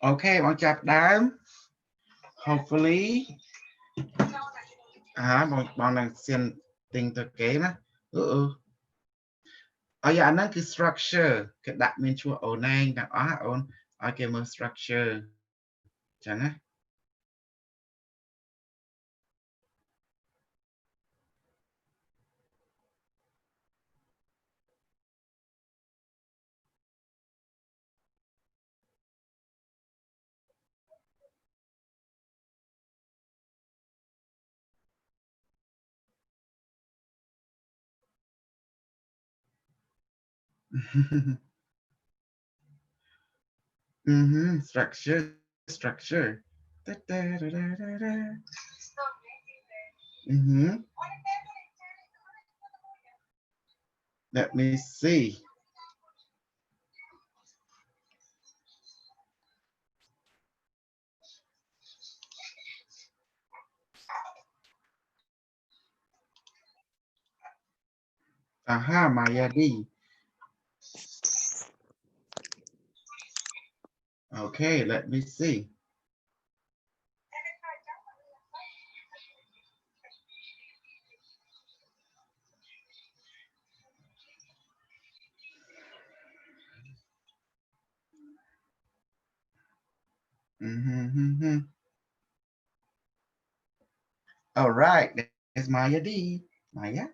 Okay បងចាប់ដើម hopefully បងនឹងសៀនទិញទៅគេណាអាហ្នឹងគឺ structure គេដាក់មានឈ្មោះអូនឯងទាំងអស់អូនឲ្យគេមើល structure ចឹងណា structure. Da, da, da, da, da, da. Let me see. Aha, Maya D. Okay, let me see. All right, there's Maya D. Maya.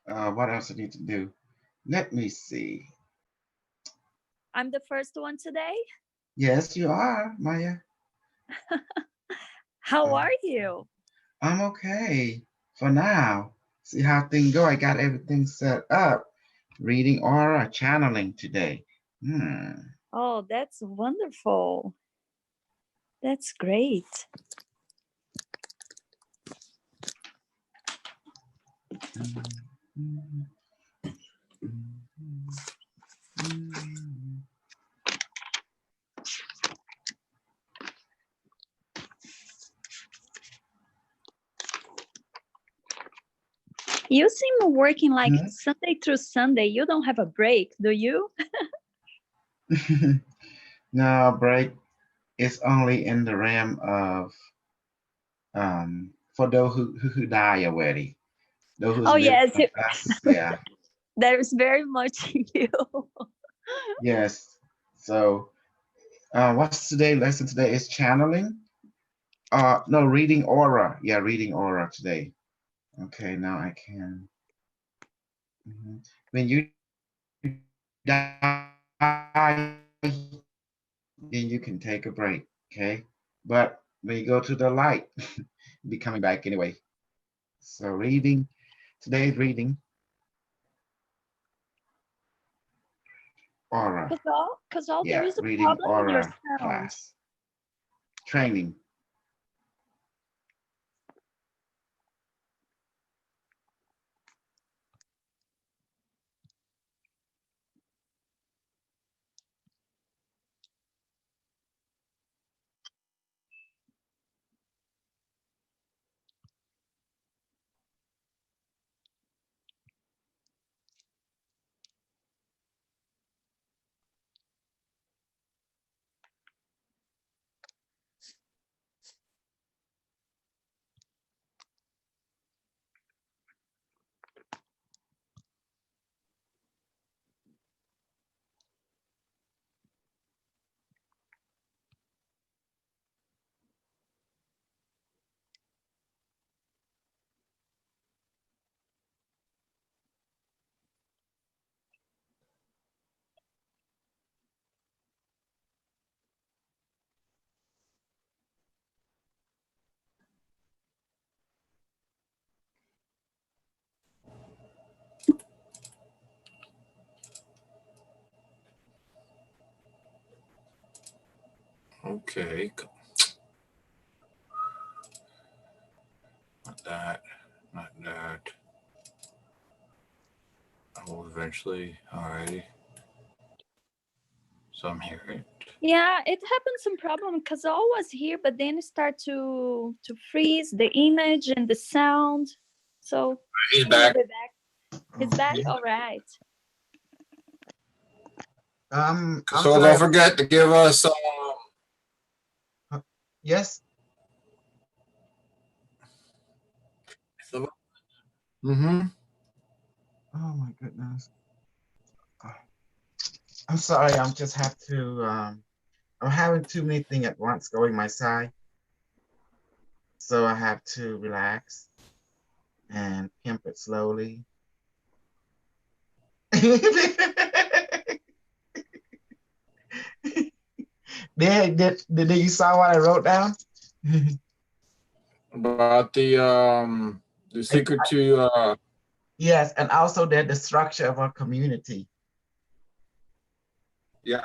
What else I need to do? Let me see. I'm the first one today. Yes, you are, Maya. How are you? I'm okay for now. See how things go. I got everything set up. Reading aura, channeling today. Oh, that's wonderful. That's great. You seem working like Sunday through Sunday. You don't have a break, do you? No, break is only in the realm of for those who die already. Those who yes. with us, yeah. There's very much you. Yes. So what's today's lesson today is channeling? No, reading aura. Yeah, reading aura today. Okay, now I can. When you die, then you can take a break, okay? But when you go to the light, you'll be coming back anyway. So reading, today's reading aura. Because there is a reading problem aura in your sound. class. Training. Okay. Not that. Not that. Oh, eventually. Alrighty. So I'm here. Yeah, it happened some problem because I was here, but then it start to freeze the image and the sound. So he's back. He's back. All right. I'm So sorry. don't forget to give us Yes. mm-hmm. Oh my goodness. I'm sorry. I'm just have to. I'm having too many things at once going my side, so I have to relax and pimp it slowly. Did you saw what I wrote down? About the secret to Yes, and also the structure of our community. yeah,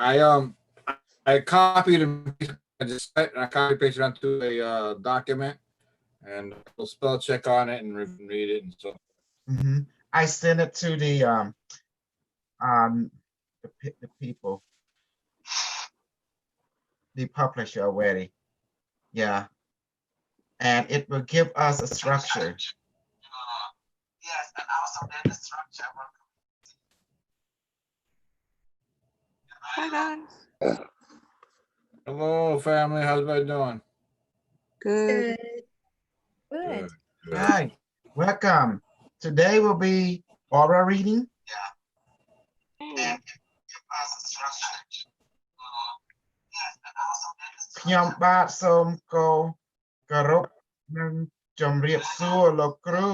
I copied and pasted, I copied and pasted onto a document and we'll spell check on it and read it and so. I sent it to um the people, the publisher already. Yeah, and it will give us a structure. Yes, and also then the structure. Hi guys. Hello, family. How's everybody doing? Good. Good. Good. Hi, welcome. Today will be oral reading. Yeah. And it will give us a structure. Yes, and also then the structure. ខ្ញុំបាទសូមគោរពនិងជម្រាបសួរលោកគ្រូ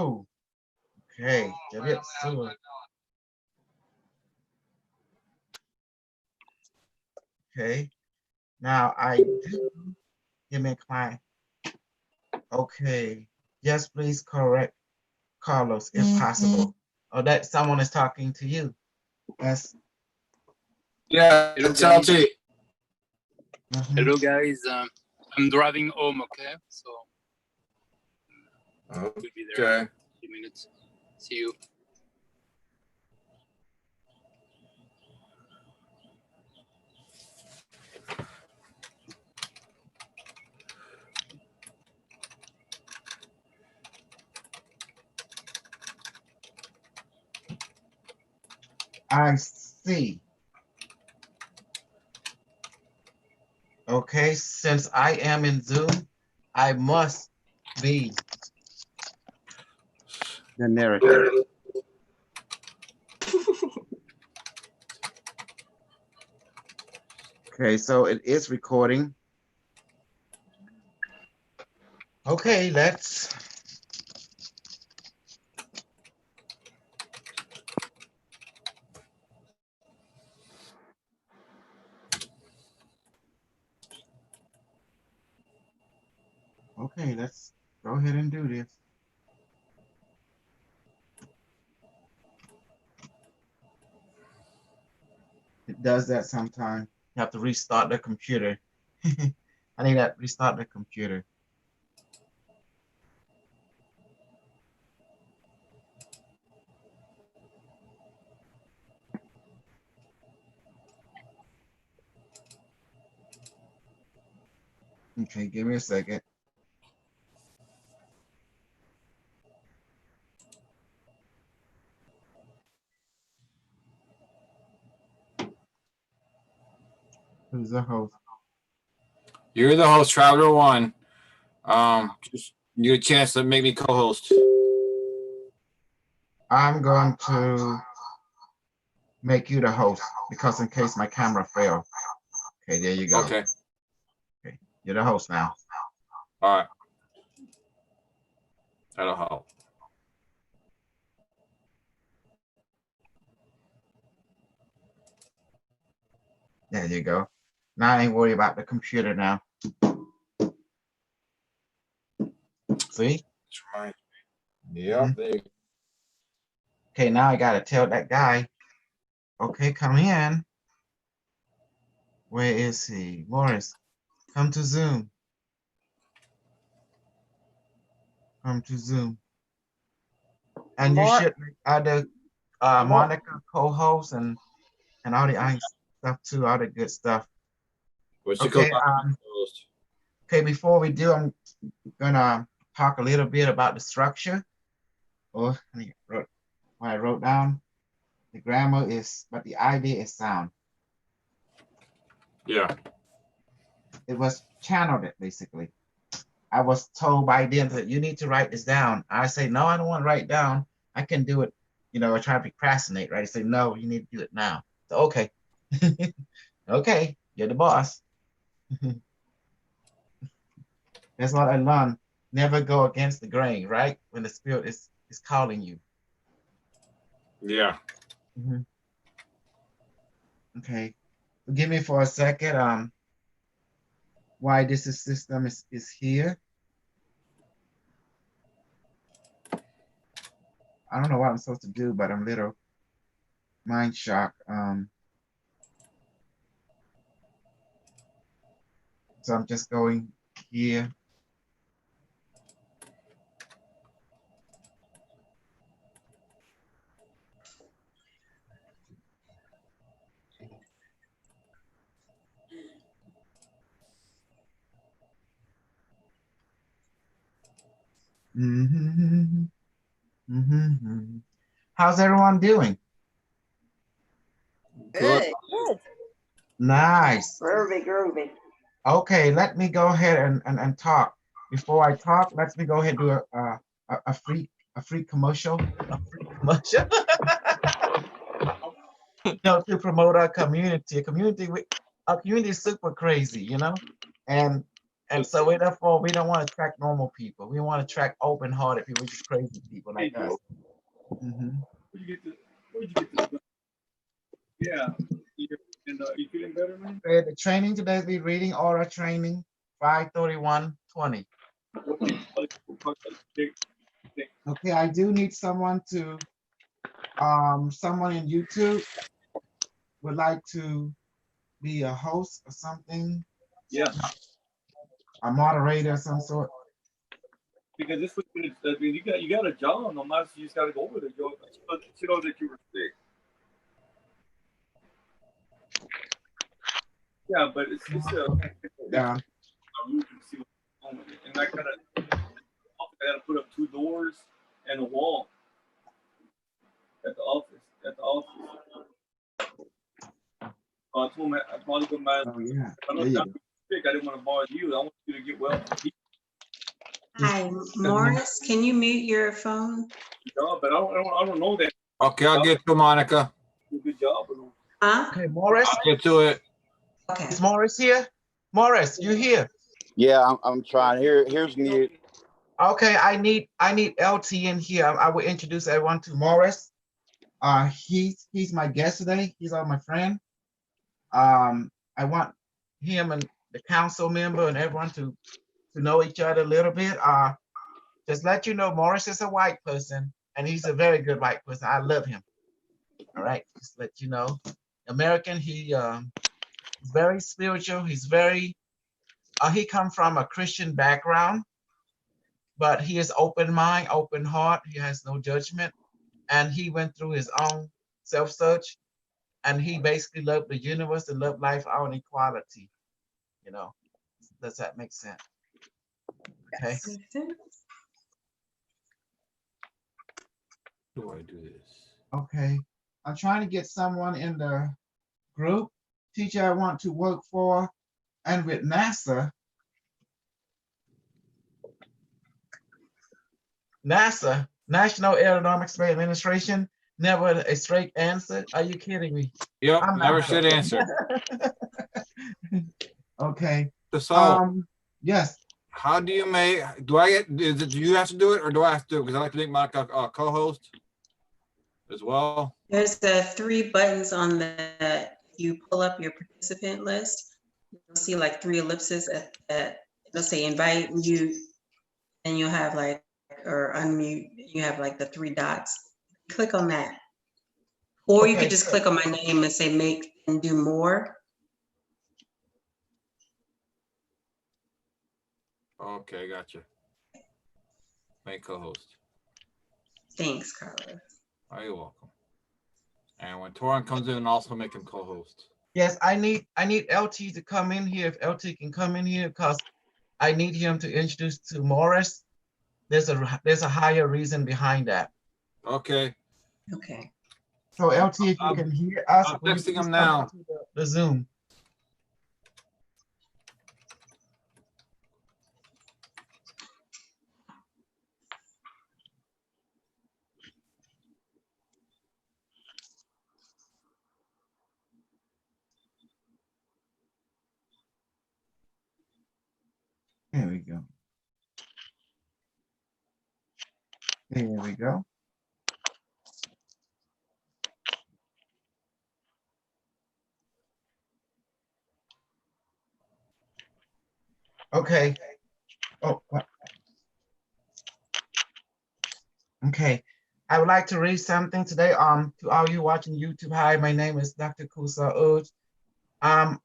Okay, ជម្រាបសួរ Okay, now I do give me a client. Okay, yes, please correct Carlos if possible. Or that someone is talking to you. Yes. Yeah, Hello, it's guys. LT. Hello, guys. I'm driving home, okay? So we'll be there in a few minutes. See you. I see. Okay, since I am in Zoom, I must be the narrator. Okay, so it is recording. Okay, let's. Okay, let's go ahead and do this. It does that sometimes. You have to restart the computer. I need to restart the computer. Okay, give me a second. Who's the host? You're the host, Traveler One. Just you get a chance to make me co-host. I'm going to make you the host because in case my camera fails. Okay, there you go. Okay. Okay, you're the host now. All right. That'll help. There you go. Now I ain't worry about the computer now. See? That's right. Yep. There you go. Okay, now I gotta tell that guy, okay, come in. Where is he? Morris, come to Zoom. Come to Zoom. And you should make other Monica co-hosts and all the other stuff too, all the good stuff. What's Okay, the okay, before we do, I'm gonna talk a little bit about the structure. Oh, what I wrote down. The grammar is, but the idea is sound. Yeah. It was channeled it basically. I was told by them that you need to write this down. I say, no, I don't want to write down. I can do it. You know, I try to procrastinate, right? I say, no, you need to do it now. So, okay. Okay, you're the boss. That's what I learned. Never go against the grain, right? When the spirit is calling you. Yeah. Mhm. Okay. Forgive me for a second. Why this system is here. I don't know what I'm supposed to do, but I'm a little mind shock. So I'm just going here. Mhm, mhm. How's everyone doing? Good. Good. Nice. Groovy, groovy. Okay, let me go ahead and talk. Before I talk, let me go ahead and do a free commercial. A free commercial. To promote our community. Our community is super crazy, and so therefore we don't want to attract normal people. We want to attract open-hearted people, just crazy people like us. Mhm. Where'd you get this? Where'd you get this? Yeah. You feeling better, man? Okay, the training today is the reading order training, 5/31/20. Okay, I do need someone someone in YouTube would like to be a host or something, Yeah. a moderator of some sort. Because this was, I mean, you got a job, no matter, you just got to go with it. She knows that you were sick. Yeah, but it's Yeah. I'm looking to see what's going on with it. And I gotta put up 2 doors and a wall at the office. I told him I probably go mad. Oh yeah. I know There you you're go. sick. I didn't want to bother you. I want you to get well. Hi, Morris, can you mute your phone? Job, but I don't know that. Okay, I'll get to Monica. Good job. Huh? Okay, Morris. I'll get to it. Okay. Is Morris here? Morris, you here? Yeah, I'm trying. Here's needed. Okay, I need LT in here. I will introduce everyone to Morris. He's my guest today. He's my friend. I want him and the council member and everyone to know each other a little bit. Just let you know, Morris is a white person, and he's a very good white person. I love him. All right, just let you know. American. He's very spiritual. He's very. He come from a Christian background, but he is open mind, open heart. He has no judgment, and he went through his own self search, and he basically loved the universe and loved life out in equality. Does that make sense? Okay. Makes sense. How do I do this? Okay. I'm trying to get someone in the group. Teacher I want to work for and with NASA. NASA, National Aeronautics Space Administration, never a straight answer. Are you kidding me? Yep, I'm never not should sure. answer. Okay. So, Yes. how do you make? Do you have to do it, or do I have to do it? Because I like to make Monica a co-host as well. There's the 3 buttons on the, you pull up your participant list, you'll see like 3 ellipses it'll say invite you, and you'll have like, or unmute, you have like the 3 dots. Click on that. Or you Okay, could just good. click on my name and say make and do more. Okay, gotcha. Make co-host. Thanks, Carla. Oh, you're welcome. And when Torin comes in, also make him co-host. Yes, I need LT to come in here. If LT can come in here, because I need him to introduce to Morris. There's a higher reason behind that. Okay. Okay. So LT, if you can hear us, I'm will you texting please him come now. into the Zoom? go. There we go. Okay. Oh, what? Okay. I would like to read something today. To all you watching YouTube, hi, my name is Dr. Kusa Uj. Um,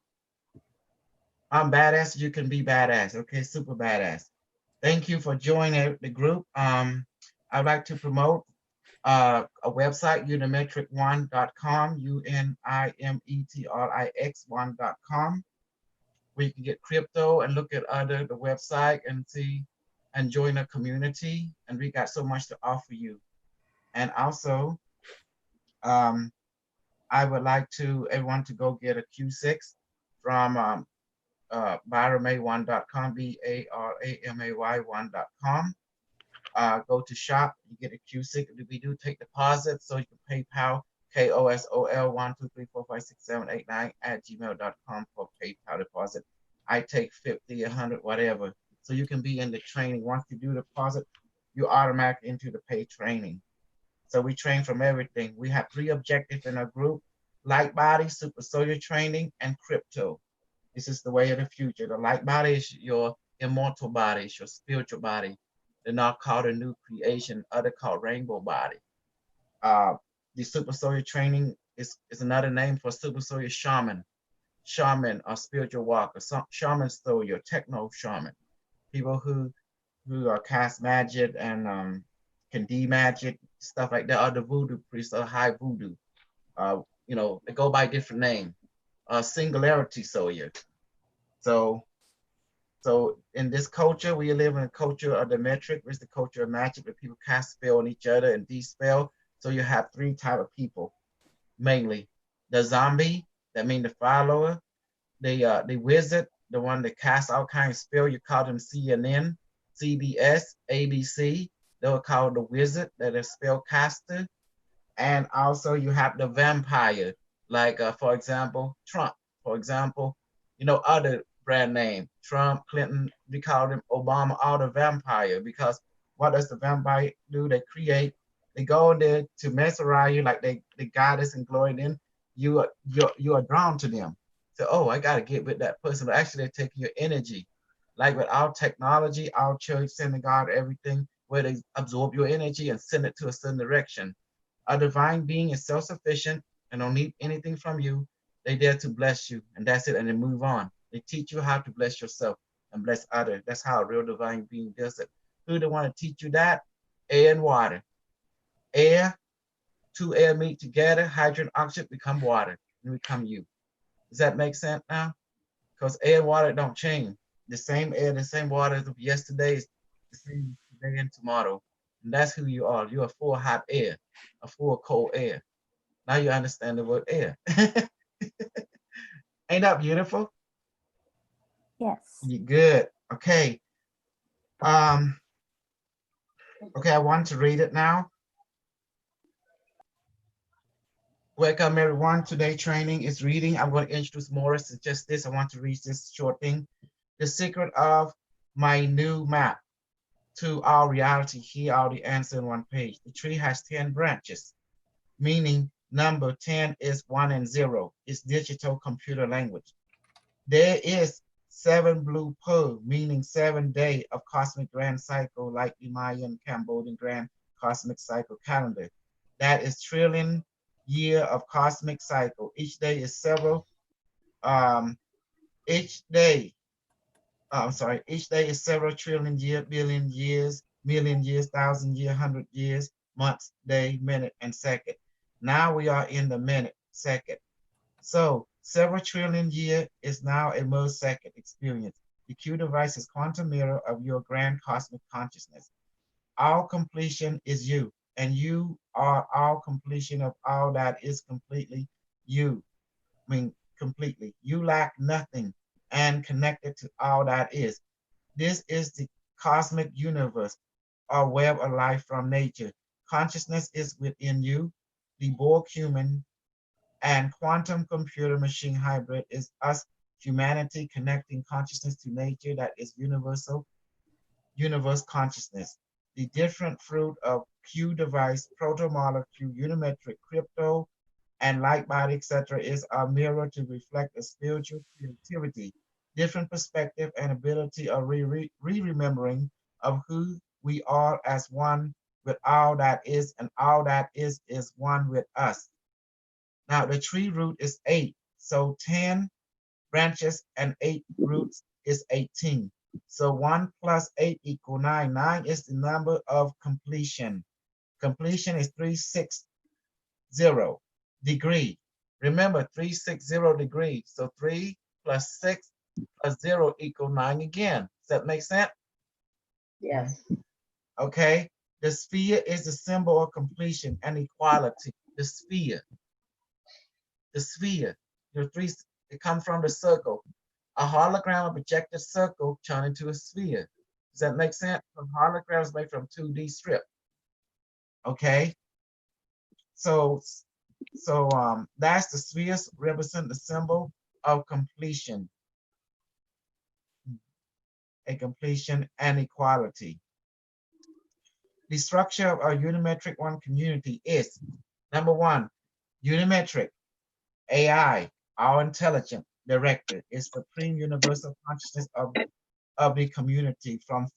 I'm badass. You can be badass. Okay, super badass. Thank you for joining the group. I'd like to promote a website, unimetric1.com, unimetrix1.com, where you can get crypto and look at the website and see and join a community. And we got so much to offer you. And also, um, I would like to everyone to go get a Q6 from baramay1.com, baramay1.com. Go to shop, you get a Q6. We do take deposits, so you can PayPal, KOSOL 123456789 at gmail.com for PayPal deposit. I take 50, 100, whatever. So you can be in the training. Once you do the deposit, you automatically into the paid training. So we train from everything. We have 3 objectives in our group: light body, super soldier training, and crypto. This is the way of the future. The light body is your immortal body, it's your spiritual body. They're not called a new creation, other called rainbow body. The super soldier training is another name for super soldier shaman. Shaman or spiritual walker, shaman soldier, techno shaman. People who cast magic and can de-magic, stuff like that, or the voodoo priests or high voodoo. They go by different name. Singularity soldier. So in this culture, we live in a culture of the metric, which is the culture of magic, where people cast spell on each other and de-spell. So you have 3 type of people, mainly. The zombie, that means the follower. The wizard, the one that casts all kinds of spell, you call them CNN, CBS, ABC. They were called the wizard, that is spell caster. And also you have the vampire, like for example, Trump, for example, other brand name, Trump, Clinton, we call them Obama, all the vampire, because what does the vampire do? They go in there to mess around you, like they goddess and glory in. You are drawn to them. So, oh, I gotta get with that person. But actually they're taking your energy. Like with our technology, our church, synagogue, everything, where they absorb your energy and send it to a certain direction. A divine being is self-sufficient and don't need anything from you. They dare to bless you, and that's it, and they move on. They teach you how to bless yourself and bless others. That's how a real divine being does it. Who they want to teach you that? Air and water. Air, 2 air meet together, hydrogen, oxygen become water, and become you. Does that make sense now? Because air and water don't change. The same air, the same water of yesterday is the same today and tomorrow. And that's who you are. You're a full hot air, a full cold air. Now you understand the word air. Ain't that beautiful? Yes. You good. Okay. Okay, I want to read it now. Welcome everyone. Today training is reading. I'm going to introduce Morris. It's just this. I want to read this short thing. The secret of my new map to our reality. Here are the answer in one page. The tree has 10 branches, meaning number 10 is 1 and 0. It's digital computer language. There is 7 blue pearl, meaning 7 day of cosmic grand cycle, like the Mayan Cambodian grand cosmic cycle calendar. That is trillion year of cosmic cycle. Each day is several, each day is several trillion year, billion years, million years, thousand year, 100 years, months, day, minute, and second. Now we are in the minute, second. So several trillion year is now a millisecond experience. The Q device is quantum mirror of your grand cosmic consciousness. All completion is you, and you are all completion of all that is completely you. Completely. You lack nothing and connected to all that is. This is the cosmic universe, or web of life from nature. Consciousness is within you. The Borg human and quantum computer machine hybrid is us, humanity, connecting consciousness to nature that is universal universe consciousness. The different fruit of Q device, proto-molecule, unimetric, crypto, and light body, etc., is a mirror to reflect a spiritual creativity, different perspective, and ability of remembering of who we are as one with all that is, and all that is one with us. Now the tree root is 8, so 10 branches and 8 roots is 18. So 1 plus 8 equal 9. 9 is the number of completion. Completion is 360 degree. Remember 360 degree. So 3 plus 6 plus 0 equal 9 again. Does that make sense? Yes. Okay. The sphere is the symbol of completion and equality. The sphere. The sphere. Your three, it comes from the circle. A hologram of projected circle turned into a sphere. Does that make sense? From holograms made from 2D strip. Okay. So that's the spheres represent the symbol of completion, a completion and equality. The structure of our unimetric one community is number 1, unimetric AI, our intelligent director, is supreme universal consciousness of the community from the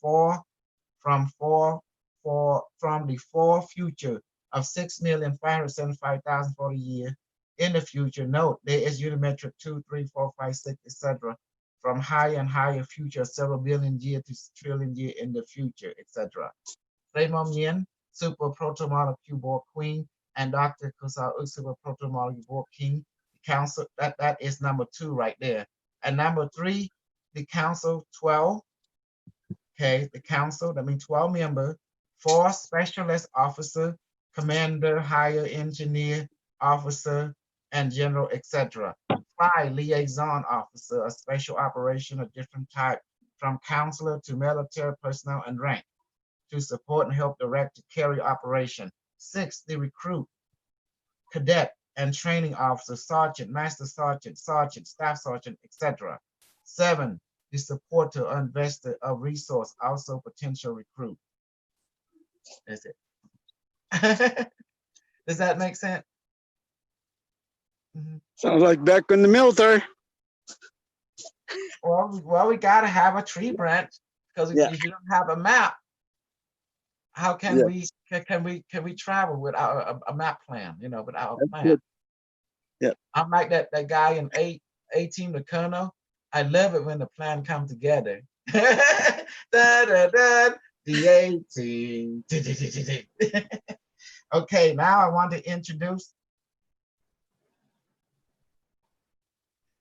four future of 6,575,000 year in the future. Note there is unimetric 2, 3, 4, 5, 6, etc. From higher and higher future, several billion year to trillion year in the future, etc. Raymond Yin, super protomolecule board queen, and Dr. Kusal super protomolecule board king. The council, that is number 2 right there. And number 3, the council 12. Okay, the council, that means 12 member, 4 specialist officer, commander, higher engineer, officer, and general, etc. 5 liaison officer, a special operation of different type, from counselor to military personnel and rank, to support and help direct to carry operation. 6, the recruit, cadet, and training officer, sergeant, master sergeant, sergeant, staff sergeant, etc. 7, the supporter or investor of resource, also potential recruit. That's it. Does that make sense? Sounds like back in the military. Well, we gotta have a tree branch, because if you don't have a map, how can we travel without a map plan? Without a plan. Yeah. I'm like that guy in A-Team, the Colonel. I love it when the plan comes together. Da, da, da, the A-Team. Okay, now I want to introduce.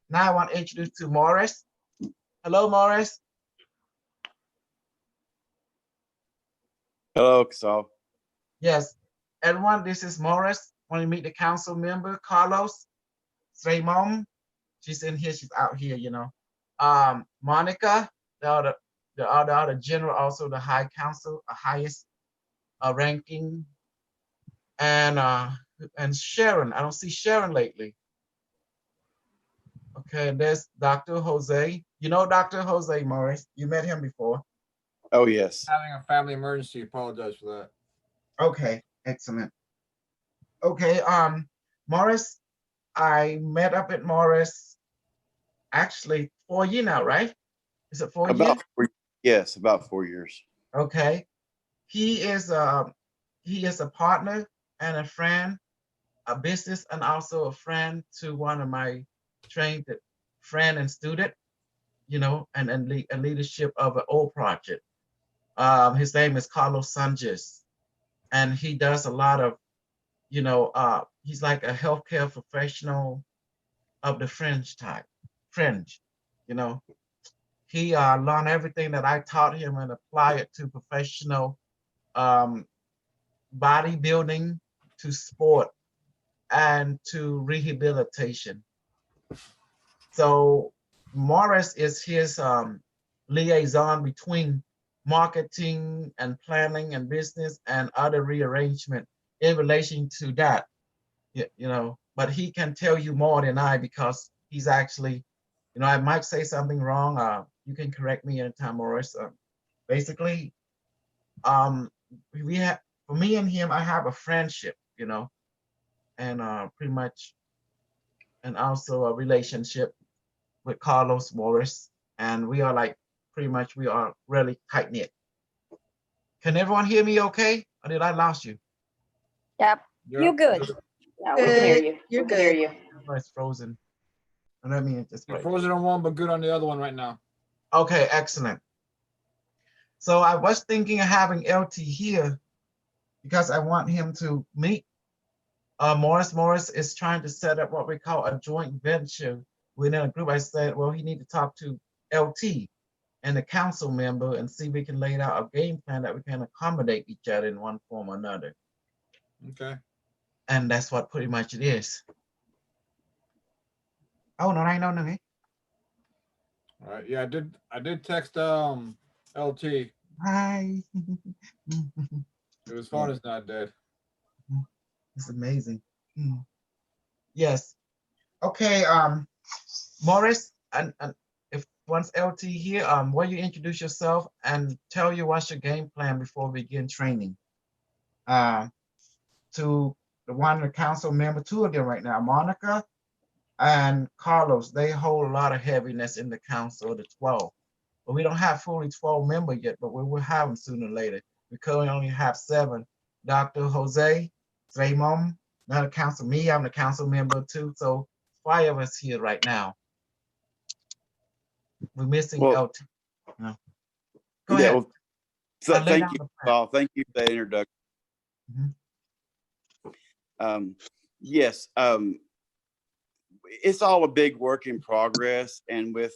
Now I want to introduce to Morris. Hello, Morris. Hello, Kasal. Yes, everyone, this is Morris. Want to meet the council member, Carlos, Raymond. She's in here, she's out here, Monica, the other general, also the high council, highest ranking, and Sharon. I don't see Sharon lately. Okay, there's Dr. Jose. You know Dr. Jose, Morris. You met him before. Oh, yes. Having a family emergency. Apologize for that. Okay, excellent. Okay, Morris, I met up with Morris actually 4 years now, right? Is it 4 years? Yes, about 4 years. Okay. He is a partner and a friend, a business, and also a friend to one of my trained friend and student, and leadership of an old project. His name is Carlos Sanchez, and he does a lot of, he's like a healthcare professional of the fringe type, fringe, He learned everything that I taught him and apply it to professional bodybuilding, to sport, and to rehabilitation. So Morris is his liaison between marketing and planning and business and other rearrangement in relation to that, but he can tell you more than I, because he's actually, I might say something wrong. You can correct me anytime, Morris. Basically, we have, for me and him, I have a friendship, you know, and pretty much, and also a relationship with Carlos Morris, and we are like pretty much we are really tight knit. Can everyone hear me okay? Or did I lost you? Yep. You're good. Yeah, we can hear you. You're We can hear good. you. It's frozen. And let me just You're wait. frozen on one, but good on the other one right now. Okay, excellent. So I was thinking of having LT here because I want him to meet Morris. Morris is trying to set up what we call a joint venture within a group. I said, well, he need to talk to LT and the council member and see if we can lay out a game plan that we can accommodate each other in one form or another. Okay. And that's what pretty much it is. Oh, no, I know, no. All right. Yeah, I did text LT. Hi. His phone is not dead. It's amazing. Yes. Okay, Morris, and if once LT here, will you introduce yourself and tell you what's your game plan before we begin training? To the one the council member, two of them right now, Monica and Carlos, they hold a lot of heaviness in the council of the 12. But we don't have fully 12 members yet, but we will have them sooner or later. We currently only have 7. Dr. Jose, Raymond, another council, me, I'm the council member too. So 5 of us here right now. We're missing Well, LT. No. Go yeah, ahead. well, so Lay thank down you, the plan. Paul. Thank you for that introduction. Yes, it's all a big work in progress, and with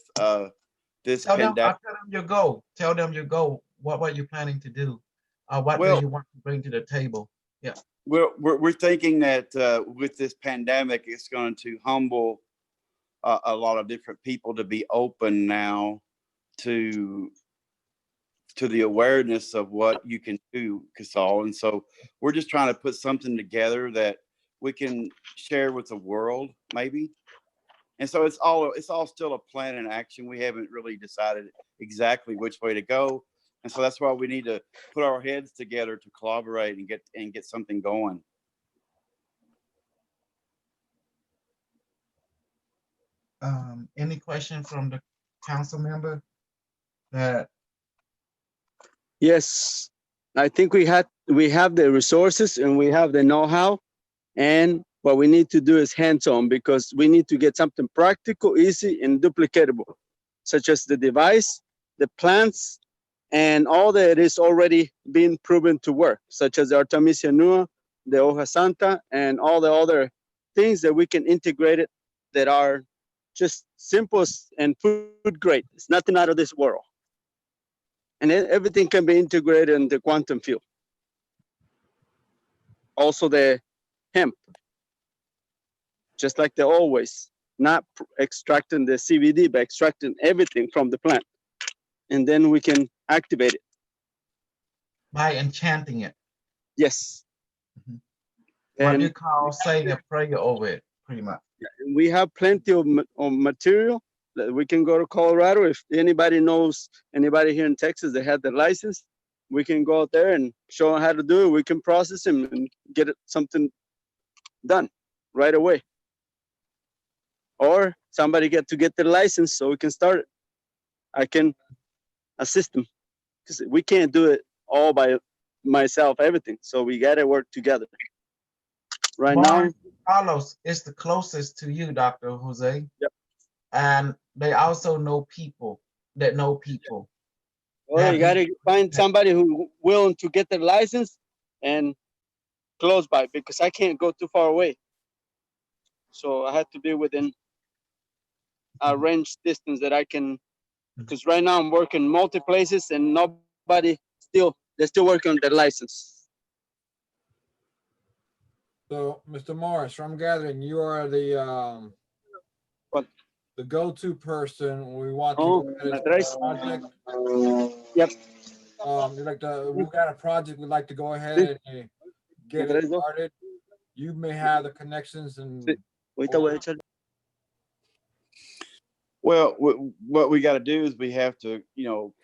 this Tell them, pandemic, tell them your goal. Tell them your goal. What you're planning to do? What do well, you want to bring to the table? Yeah. we're thinking that with this pandemic, it's going to humble a lot of different people to be open now to the awareness of what you can do, Casal. And so we're just trying to put something together that we can share with the world, maybe. And so it's all still a plan in action. We haven't really decided exactly which way to go. And so that's why we need to put our heads together to collaborate and get something going. Any question from the council member that Yes, I think we have the resources and we have the know-how, and what we need to do is hands-on, because we need to get something practical, easy, and duplicatable, such as the device, the plants, and all that is already being proven to work, such as the Artemisia Nua, the Hoja Santa, and all the other things that we can integrate it that are just simple and food grade. It's nothing out of this world. And everything can be integrated in the quantum field. Also the hemp, just like the always, not extracting the CBD, but extracting everything from the plant. And then we can activate it. by enchanting it? Yes. What you call saying a prayer over it, pretty much. We have plenty of material that we can go to Colorado. If anybody knows anybody here in Texas that had the license, we can go out there and show them how to do it. We can process them and get something done right away. Or somebody get their license so we can start it. I can assist them, because we can't do it all by myself, everything. So we got to work together. Right now, Carlos is the closest to you, Dr. Jose. Yep. And they also know people that know people. well, you got to find somebody who willing to get their license and close by, because I can't go too far away. So I have to be within a range distance that I can, because right now I'm working multi places and nobody they're still working on their license. So, Mr. Morris, from gathering, you are the go-to person when we want to go ahead and start a project. Yep. We've got a project we'd like to go ahead and get it started. You may have the connections and Well, what we got to do is we have to,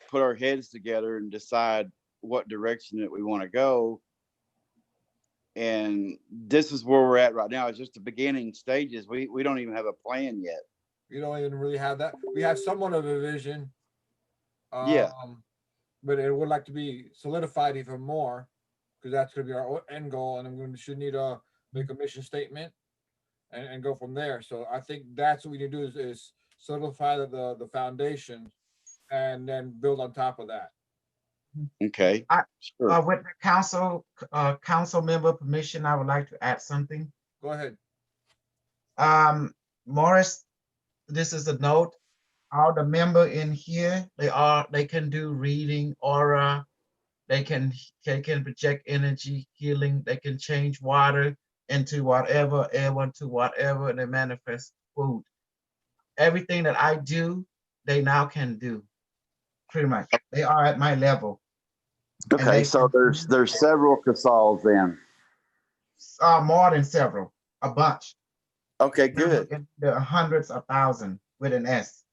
put our heads together and decide what direction that we want to go. And this is where we're at right now. It's just the beginning stages. We don't even have a plan yet. We don't even really have that. We have somewhat of a vision. Yeah. But it would like to be solidified even more, because that's going to be our end goal. And we should need to make a mission statement and go from there. So I think that's what we need to do is solidify the foundation and then build on top of that. Okay. Sure. With the council member permission, I would like to add something. Go ahead. Morris, this is a note. All the member in here, they can do reading, aura, they can project energy, healing, they can change water into whatever, air into whatever, and they manifest food. Everything that I do, they now can do. Pretty much. They are at my level. Okay, so there's several Casals then. More than several, a bunch. Okay, good. There are hundreds of thousands with an S.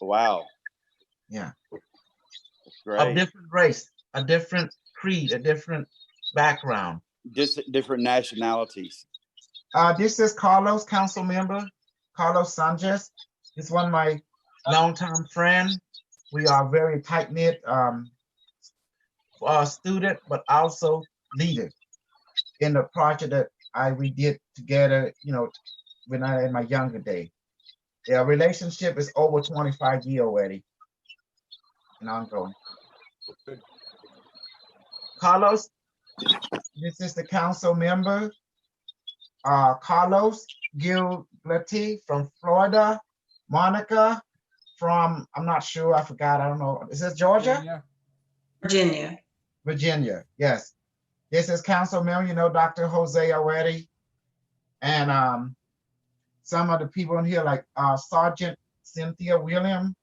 Wow. Yeah. That's great. A different race, a different creed, a different background. Different nationalities. This is Carlos, council member, Carlos Sanchez. He's one of my longtime friend. We are very tight-knit student, but also leader in the project that we did together, when I in my younger day. Their relationship is over 25 years already and ongoing. Carlos, this is the council member, Carlos Gilberti from Florida, Monica from, I'm not sure, I forgot, I don't know. Is this Georgia? Virginia. Virginia, yes. This is council member, Dr. Jose already. And some of the people in here, like Sergeant Cynthia William.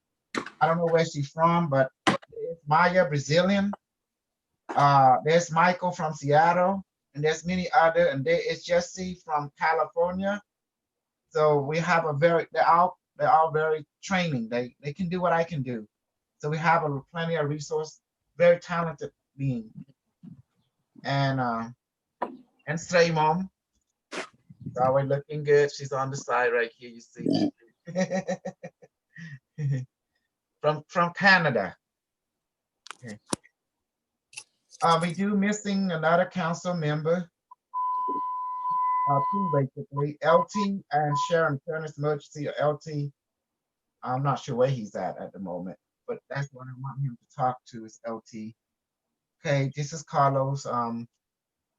I don't know where she's from, but there's Maya, Brazilian. There's Michael from Seattle, and there's many other, and there is Jesse from California. So we have they're all very training. They can do what I can do. So we have plenty of resource, very talented being. And Stray Mom. It's always looking good. She's on the side right here, you see. from Canada. Okay. We do missing another council member. Two basically, LT and Sharon Turner's emergency. LT, I'm not sure where he's at the moment, but that's what I want him to talk to is LT. Okay, this is Carlos.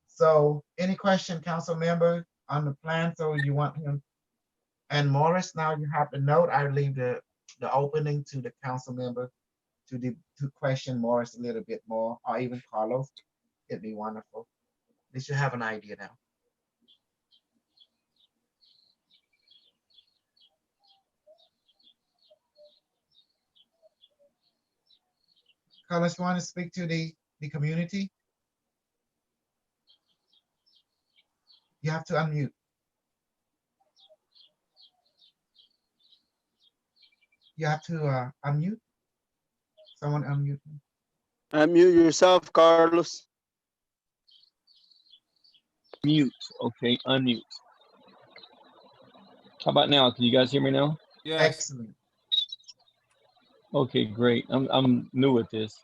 So any question, council member, on the plan? So you want him? And Morris, now you have the note. I leave the opening to the council member to question Morris a little bit more, or even Carlos. It'd be wonderful. At least you have an idea now. Carlos, you want to speak to the community? You have to unmute. You have to unmute. Someone unmute. Unmute yourself, Carlos. Mute. Okay, unmute. How about now? Can you guys hear me now? Yes. Excellent. Okay, great. I'm new at this.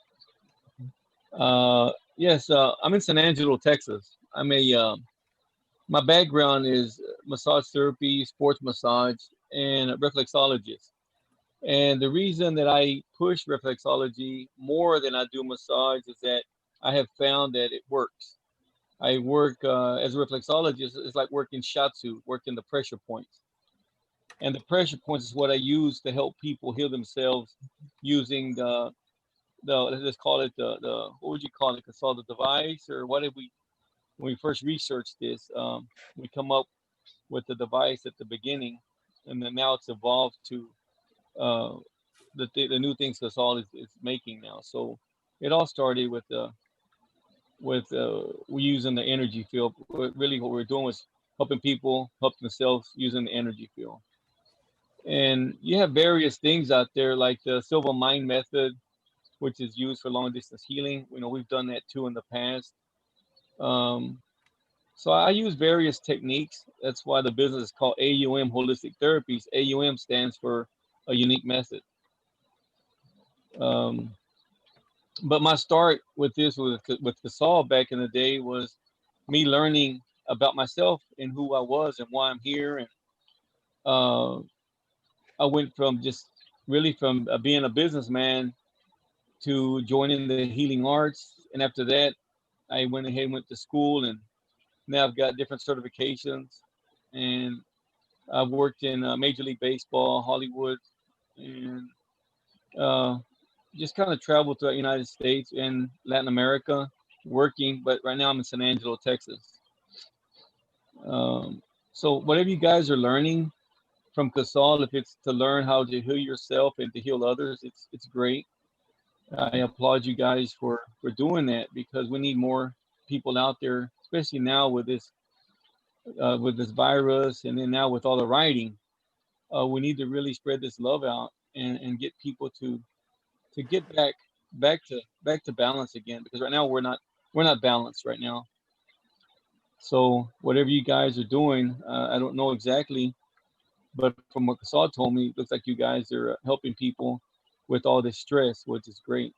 Yes, I'm in San Angelo, Texas. I'm a my background is massage therapy, sports massage, and a reflexologist. And the reason that I push reflexology more than I do massage is that I have found that it works. I work as a reflexologist. It's like working shiatsu, working the pressure points. And the pressure points is what I use to help people heal themselves using the let's call it the what would you call it? Call the device, or what did we, when we first researched this, we come up with the device at the beginning, and then now it's evolved to the new things Casal is making now. So it all started with we using the energy field. Really, what we're doing was helping people help themselves using the energy field. And you have various things out there like the silver mine method, which is used for long distance healing. You know, we've done that too in the past. Um, so I use various techniques. That's why the business is called AUM Holistic Therapies. AUM stands for a unique method. Um, but my start with this with Casal back in the day was me learning about myself and who I was and why I'm here. And uh, I went from just really from being a businessman to joining the healing arts. And after that, I went ahead and went to school, and now I've got different certifications. And I've worked in Major League Baseball, Hollywood, and uh, just kind of traveled throughout the United States and Latin America working. But right now I'm in San Angelo, Texas. Um, so whatever you guys are learning from Casal, if it's to learn how to heal yourself and to heal others, it's great. I applaud you guys for doing that, because we need more people out there, especially now with this virus, and then now with all the writing. We need to really spread this love out and get people to get back to balance again, because right now we're not balanced right now. So whatever you guys are doing, I don't know exactly, but from what Casal told me, it looks like you guys are helping people with all this stress, which is great.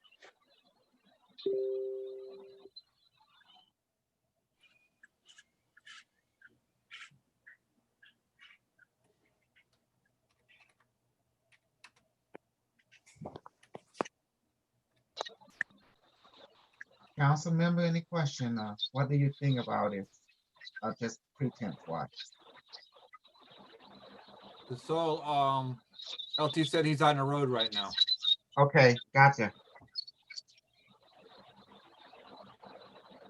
Council member, any question? What do you think about it? Just pretense wise. So, LT said he's on the road right now. Okay, gotcha.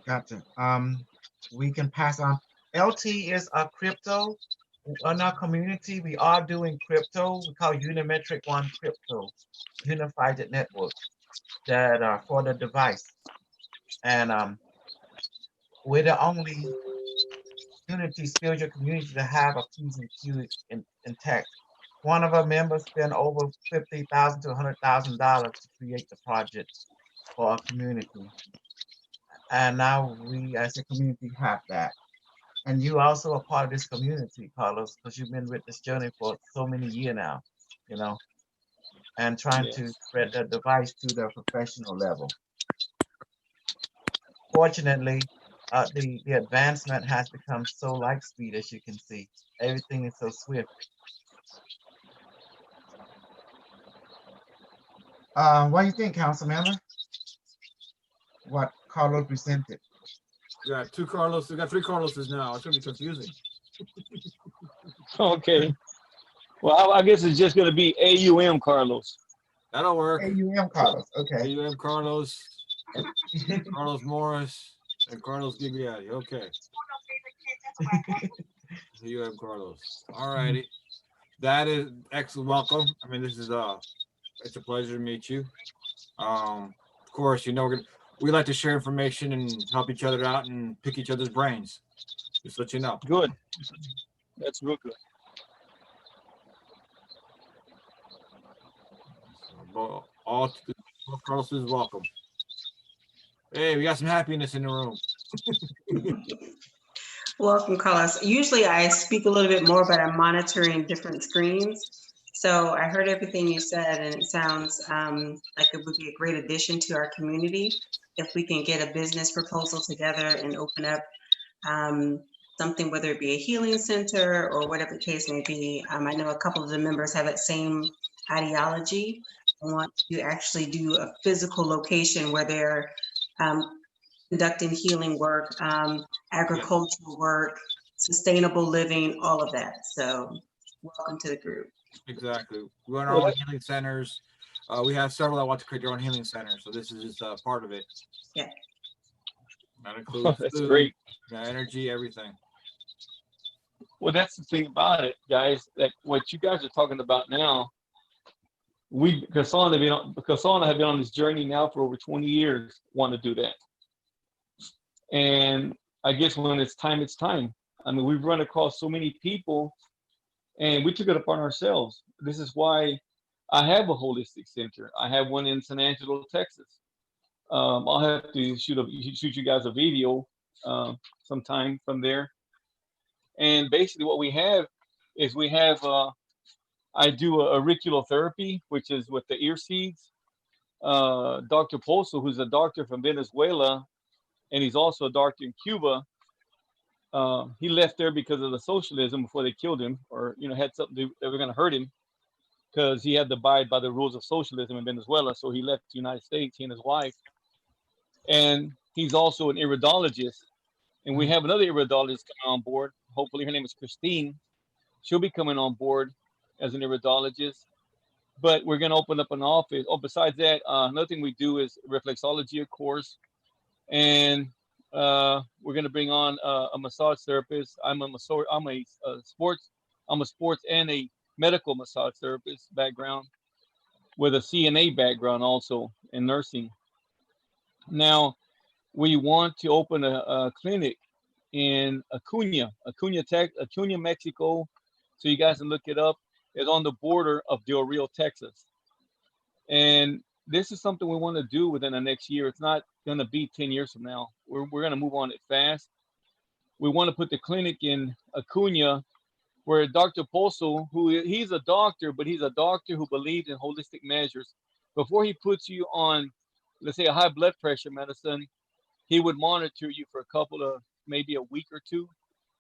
Gotcha. We can pass on. LT is a crypto. In our community, we are doing crypto. We call Unimetric One Crypto, Unified Network, that are for the device. And we're the only unity spiritual community to have a P's and Q intact. One of our members spent over $50,000 to $100,000 to create the project for our community. And now we as a community have that. And you also are part of this community, Carlos, because you've been with this journey for so many years now, you know, and trying to Yes. spread the device to the professional level. Fortunately, the advancement has become so light speed, as you can see. Everything is so swift. What do you think, council member? What Carlos presented? We got two Carlos. We got three Carloses now. It's gonna be confusing. Okay. Well, I guess it's just going to be AUM Carlos. That'll work. AUM Carlos. Okay. AUM Carlos, Carlos Morris, and Carlos Gigliotti. Okay. AUM Carlos. All righty. That is excellent. Welcome. I mean, this is it's a pleasure to meet you. Of course, you know we like to share information and help each other out and pick each other's brains. Just let you know. Good. That's real good. So, all Carlos is welcome. Hey, we got some happiness in the room. Welcome, Carlos. Usually I speak a little bit more, but I'm monitoring different screens. So I heard everything you said, and it sounds like it would be a great addition to our community if we can get a business proposal together and open up something, whether it be a healing center or whatever the case may be. I know a couple of the members have that same ideology. I want to actually do a physical location where they're conducting healing work, agricultural work, sustainable living, all of that. So welcome to the group. Exactly. We run our own healing centers. We have several that want to create their own healing centers. So this is just part of it. Yeah. That includes That's food, great. energy, everything. Well, that's the thing about it, guys. That what you guys are talking about now, Casal and I have been on this journey now for over 20 years, want to do that. And I guess when it's time, it's time. I mean, we've run across so many people and we took it upon ourselves. This is why I have a holistic center. I have one in San Angelo, Texas. I'll have to shoot you guys a video sometime from there. And basically, what we have is we have I do a auriculotherapy, which is with the ear seeds. Dr. Poso, who's a doctor from Venezuela, and he's also a doctor in Cuba. He left there because of the socialism before they killed him, or had something they were going to hurt him because he had to abide by the rules of socialism in Venezuela. So he left the United States, he and his wife. And he's also an iridologist. And we have another iridologist coming on board. Hopefully, her name is Christine. She'll be coming on board as an iridologist. But we're going to open up an office. Oh, besides that, another thing we do is reflexology, of course. And we're going to bring on a massage therapist. I'm a sports and a medical massage therapist background with a CNA background also in nursing. Now, we want to open a clinic in Acuna, Mexico. So you guys can look it up. It's on the border of Del Rio, Texas. And this is something we want to do within the next year. It's not going to be 10 years from now. We're going to move on it fast. We want to put the clinic in Acuna, where Dr. Poso, he's a doctor, but he's a doctor who believes in holistic measures. Before he puts you on, let's say, a high blood pressure medicine, he would monitor you for maybe a week or two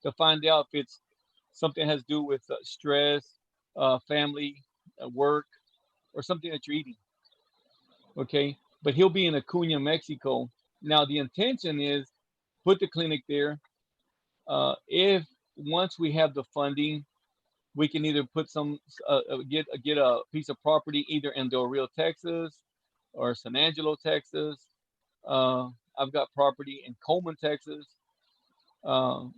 to find out if it's something that has to do with stress, family, work, or something that you're eating. Okay, but he'll be in Acuna, Mexico. Now the intention is put the clinic there. If once we have the funding, we can either put get a piece of property either in Del Rio, Texas, or San Angelo, Texas. I've got property in Coleman, Texas, or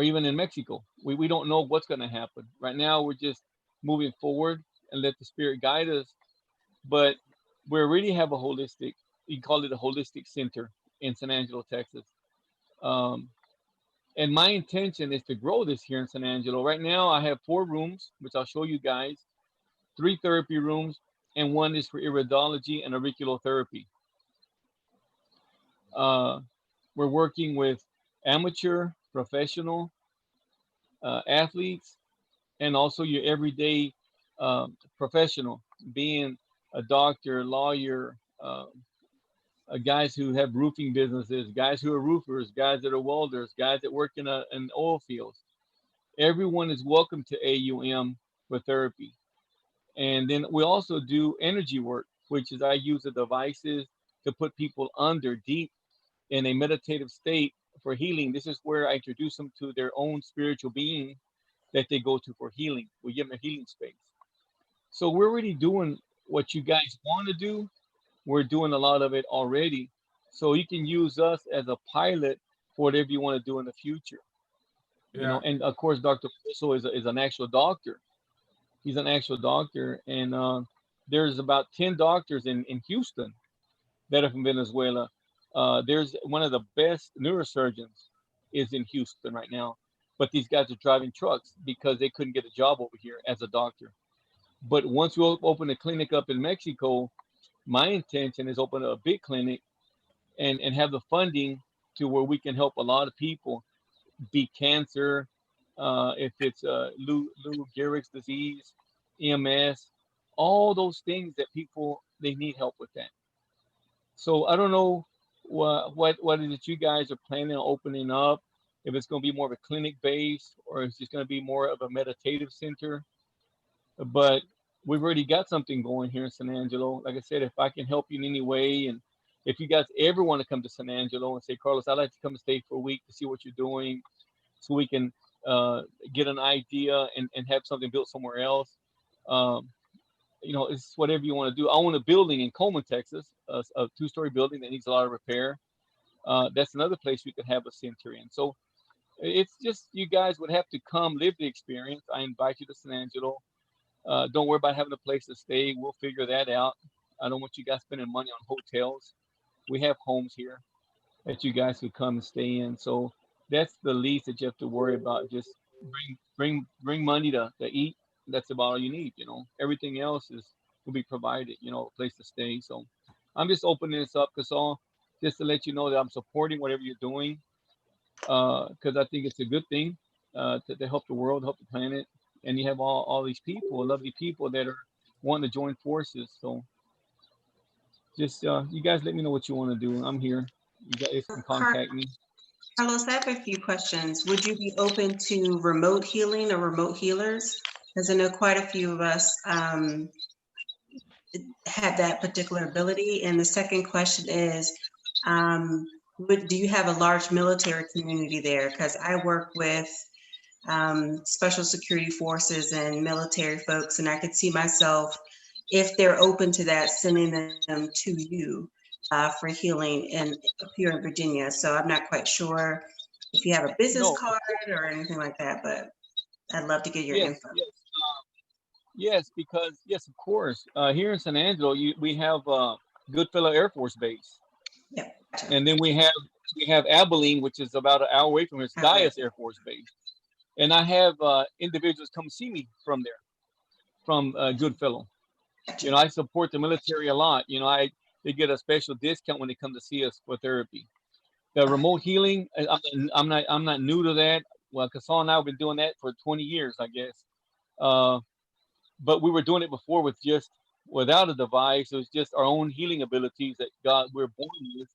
even in Mexico. We don't know what's going to happen. Right now, we're just moving forward and let the spirit guide us. But we already have a holistic, you call it a holistic center in San Angelo, Texas. And my intention is to grow this here in San Angelo. Right now, I have 4 rooms, which I'll show you guys, 3 therapy rooms, and 1 is for iridology and auriculotherapy. We're working with amateur, professional athletes, and also your everyday professional, being a doctor, lawyer, guys who have roofing businesses, guys who are roofers, guys that are welders, guys that work in oil fields. Everyone is welcome to AUM for therapy. And then we also do energy work, which is I use the devices to put people under deep in a meditative state for healing. This is where I introduce them to their own spiritual being that they go to for healing. We give them a healing space. So we're already doing what you guys want to do. We're doing a lot of it already. So you can use us as a pilot for whatever you want to do in the future. Yeah. And of course, Dr. Poso is an actual doctor. He's an actual doctor. And there's about 10 doctors in Houston that are from Venezuela. There's one of the best neurosurgeons is in Houston right now. But these guys are driving trucks because they couldn't get a job over here as a doctor. But once we open a clinic up in Mexico, my intention is open a big clinic and have the funding to where we can help a lot of people beat cancer, if it's Lou Gehrig's disease, EMS, all those things that people, they need help with that. So I don't know what is it you guys are planning on opening up, if it's going to be more of a clinic base or it's just going to be more of a meditative center. But we've already got something going here in San Angelo. Like I said, if I can help you in any way, and if you guys ever want to come to San Angelo and say, Carlos, I'd like to come and stay for a week to see what you're doing so we can get an idea and have something built somewhere else. It's whatever you want to do. I own a building in Coleman, Texas, a 2-story building that needs a lot of repair. That's another place we could have a center in. So it's just, you guys would have to come live the experience. I invite you to San Angelo. Don't worry about having a place to stay. We'll figure that out. I don't want you guys spending money on hotels. We have homes here that you guys could come and stay in. So that's the least that you have to worry about, just bring money to eat. That's about all you need. Everything else will be provided. A place to stay. So I'm just opening this up, Kasal, just to let you know that I'm supporting whatever you're doing, because I think it's a good thing, to help the world, help the planet, and you have all these people, lovely people that are wanting to join forces. So just you guys let me know what you want to do. I'm here. You guys can contact me. Carlos, I have a few questions. Would you be open to remote healing or remote healers? Because I know quite a few of us have that particular ability. And the second question is, do you have a large military community there? Because I work with special security forces and military folks, and I could see myself, if they're open to that, sending them to you for healing up here in Virginia. So I'm not quite sure if you have a business card or anything like that, but I'd love to get your info. Yes, because yes, of course. Here in San Angelo, we have Goodfellow Air Force Base. Yeah. And then we have Abilene, which is about an hour away from here. It's Dyess Air Force Base. And I have individuals come see me from there, from Goodfellow. I support the military a lot. They get a special discount when they come to see us for therapy. The remote healing, I'm not new to that. Well, Kasal and I have been doing that for 20 years, I guess. But we were doing it before without a device. It was just our own healing abilities that we're born with.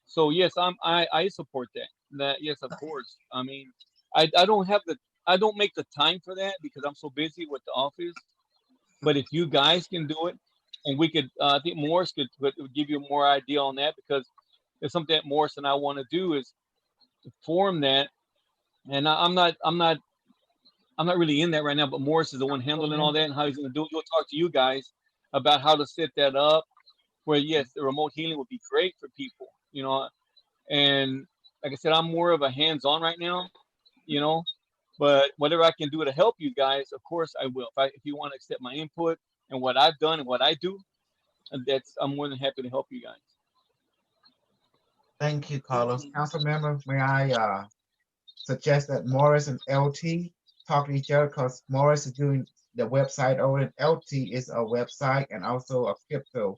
So yes, I support that. Yes, of course. I mean, I don't make the time for that because I'm so busy with the office. But if you guys can do it, and we could, I think Morris could give you more idea on that, because it's something that Morris and I want to do is to form that. And I'm not really in that right now, but Morris is the one handling all that and how he's going to do it. He'll talk to you guys about how to set that up. Where yes, the remote healing would be great for people, And like I said, I'm more of a hands-on right now, But whatever I can do to help you guys, of course I will. If you want to accept my input and what I've done and what I do, I'm more than happy to help you guys. Thank you, Carlos. Council member, may I suggest that Morris and LT talk to each other, because Morris is doing the website over and LT is a website and also a crypto.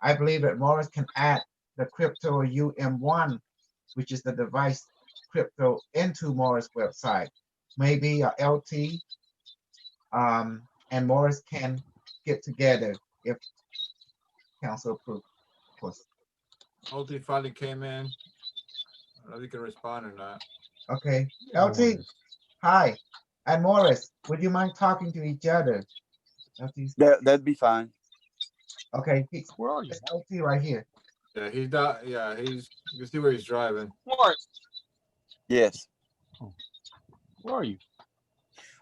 I believe that Morris can add the crypto UM1, which is the device crypto, into Morris' website. Maybe LT and Morris can get together if council approves, of course. LT finally came in. I don't know if you can respond or not. Okay, LT, hi. And Morris, would you mind talking to each other? That'd be fine. Okay, where are you? It's LT right here. Yeah, he's not. Yeah, you can see where he's driving. Morris. Yes. Where are you?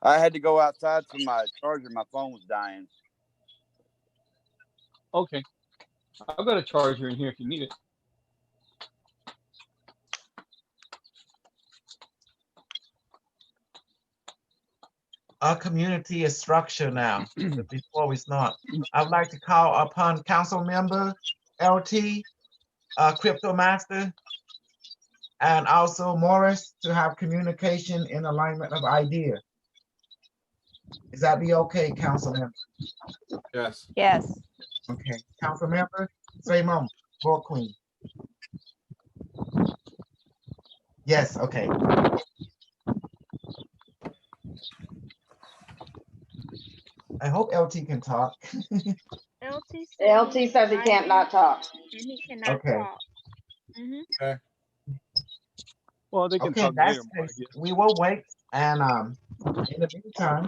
I had to go outside for my charger. My phone was dying. Okay. I've got a charger in here if you need it. Our community is structured now. Before it's not. I'd like to call upon council member LT, Crypto Master, and also Morris to have communication in alignment of idea. Is that be okay, council member? Yes. Yes. Okay, council member, Raymond, Board Queen. Yes, okay. I hope LT can talk. LT says he can't not talk. And he cannot Okay. talk. Okay. Well, they can Okay, talk that's later. we will wait, and in the meantime,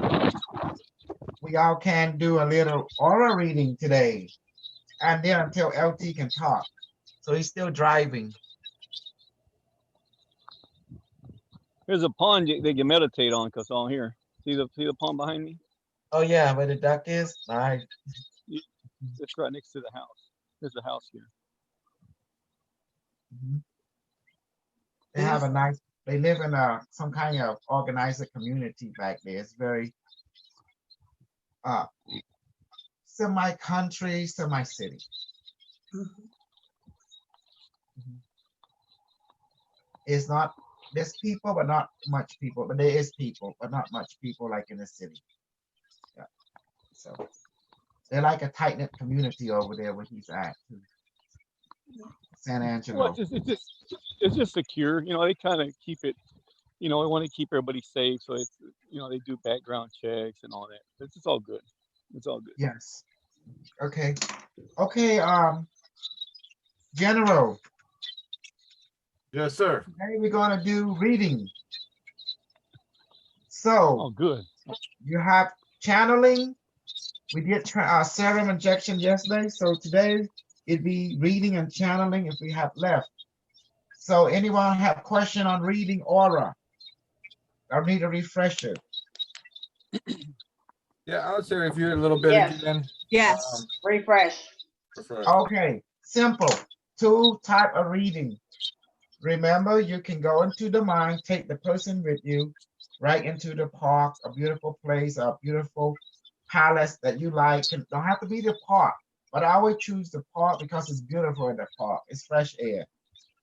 we all can do a little aura reading today, and then until LT can talk. So he's still driving. There's a pond they can meditate on, because all here. See the pond behind me? Oh yeah, where the duck is? Nice. It's right next to the house. There's a house here. They have a nice, they live in some kind of organized community back there. It's very semi-country, semi-city. It's not There's people, but not much people. But there is people, but not much people like in the city. Yeah. So they're like a tight knit community over there where he's at, too. San Well, Angelo. it's just secure. You know, they kind of keep it. You know, they want to keep everybody safe, so it's they do background checks and all that. It's just all good. It's all good. Yes. Okay. Okay. General. Yes, sir. Today we're gonna do reading. So Oh, good. you have channeling. We did serum injection yesterday, so today it'd be reading and channeling if we have left. So anyone have question on reading aura? I need a refresher. Yeah, I would say if you're a little bit Yes. again. Yes. Refresh. Refresh. Okay, simple. Two type of reading. Remember, you can go into the mind, take the person with you, right into the park, a beautiful place, a beautiful palace that you like. It don't have to be the park, but I would choose the park because it's beautiful in the park. It's fresh air.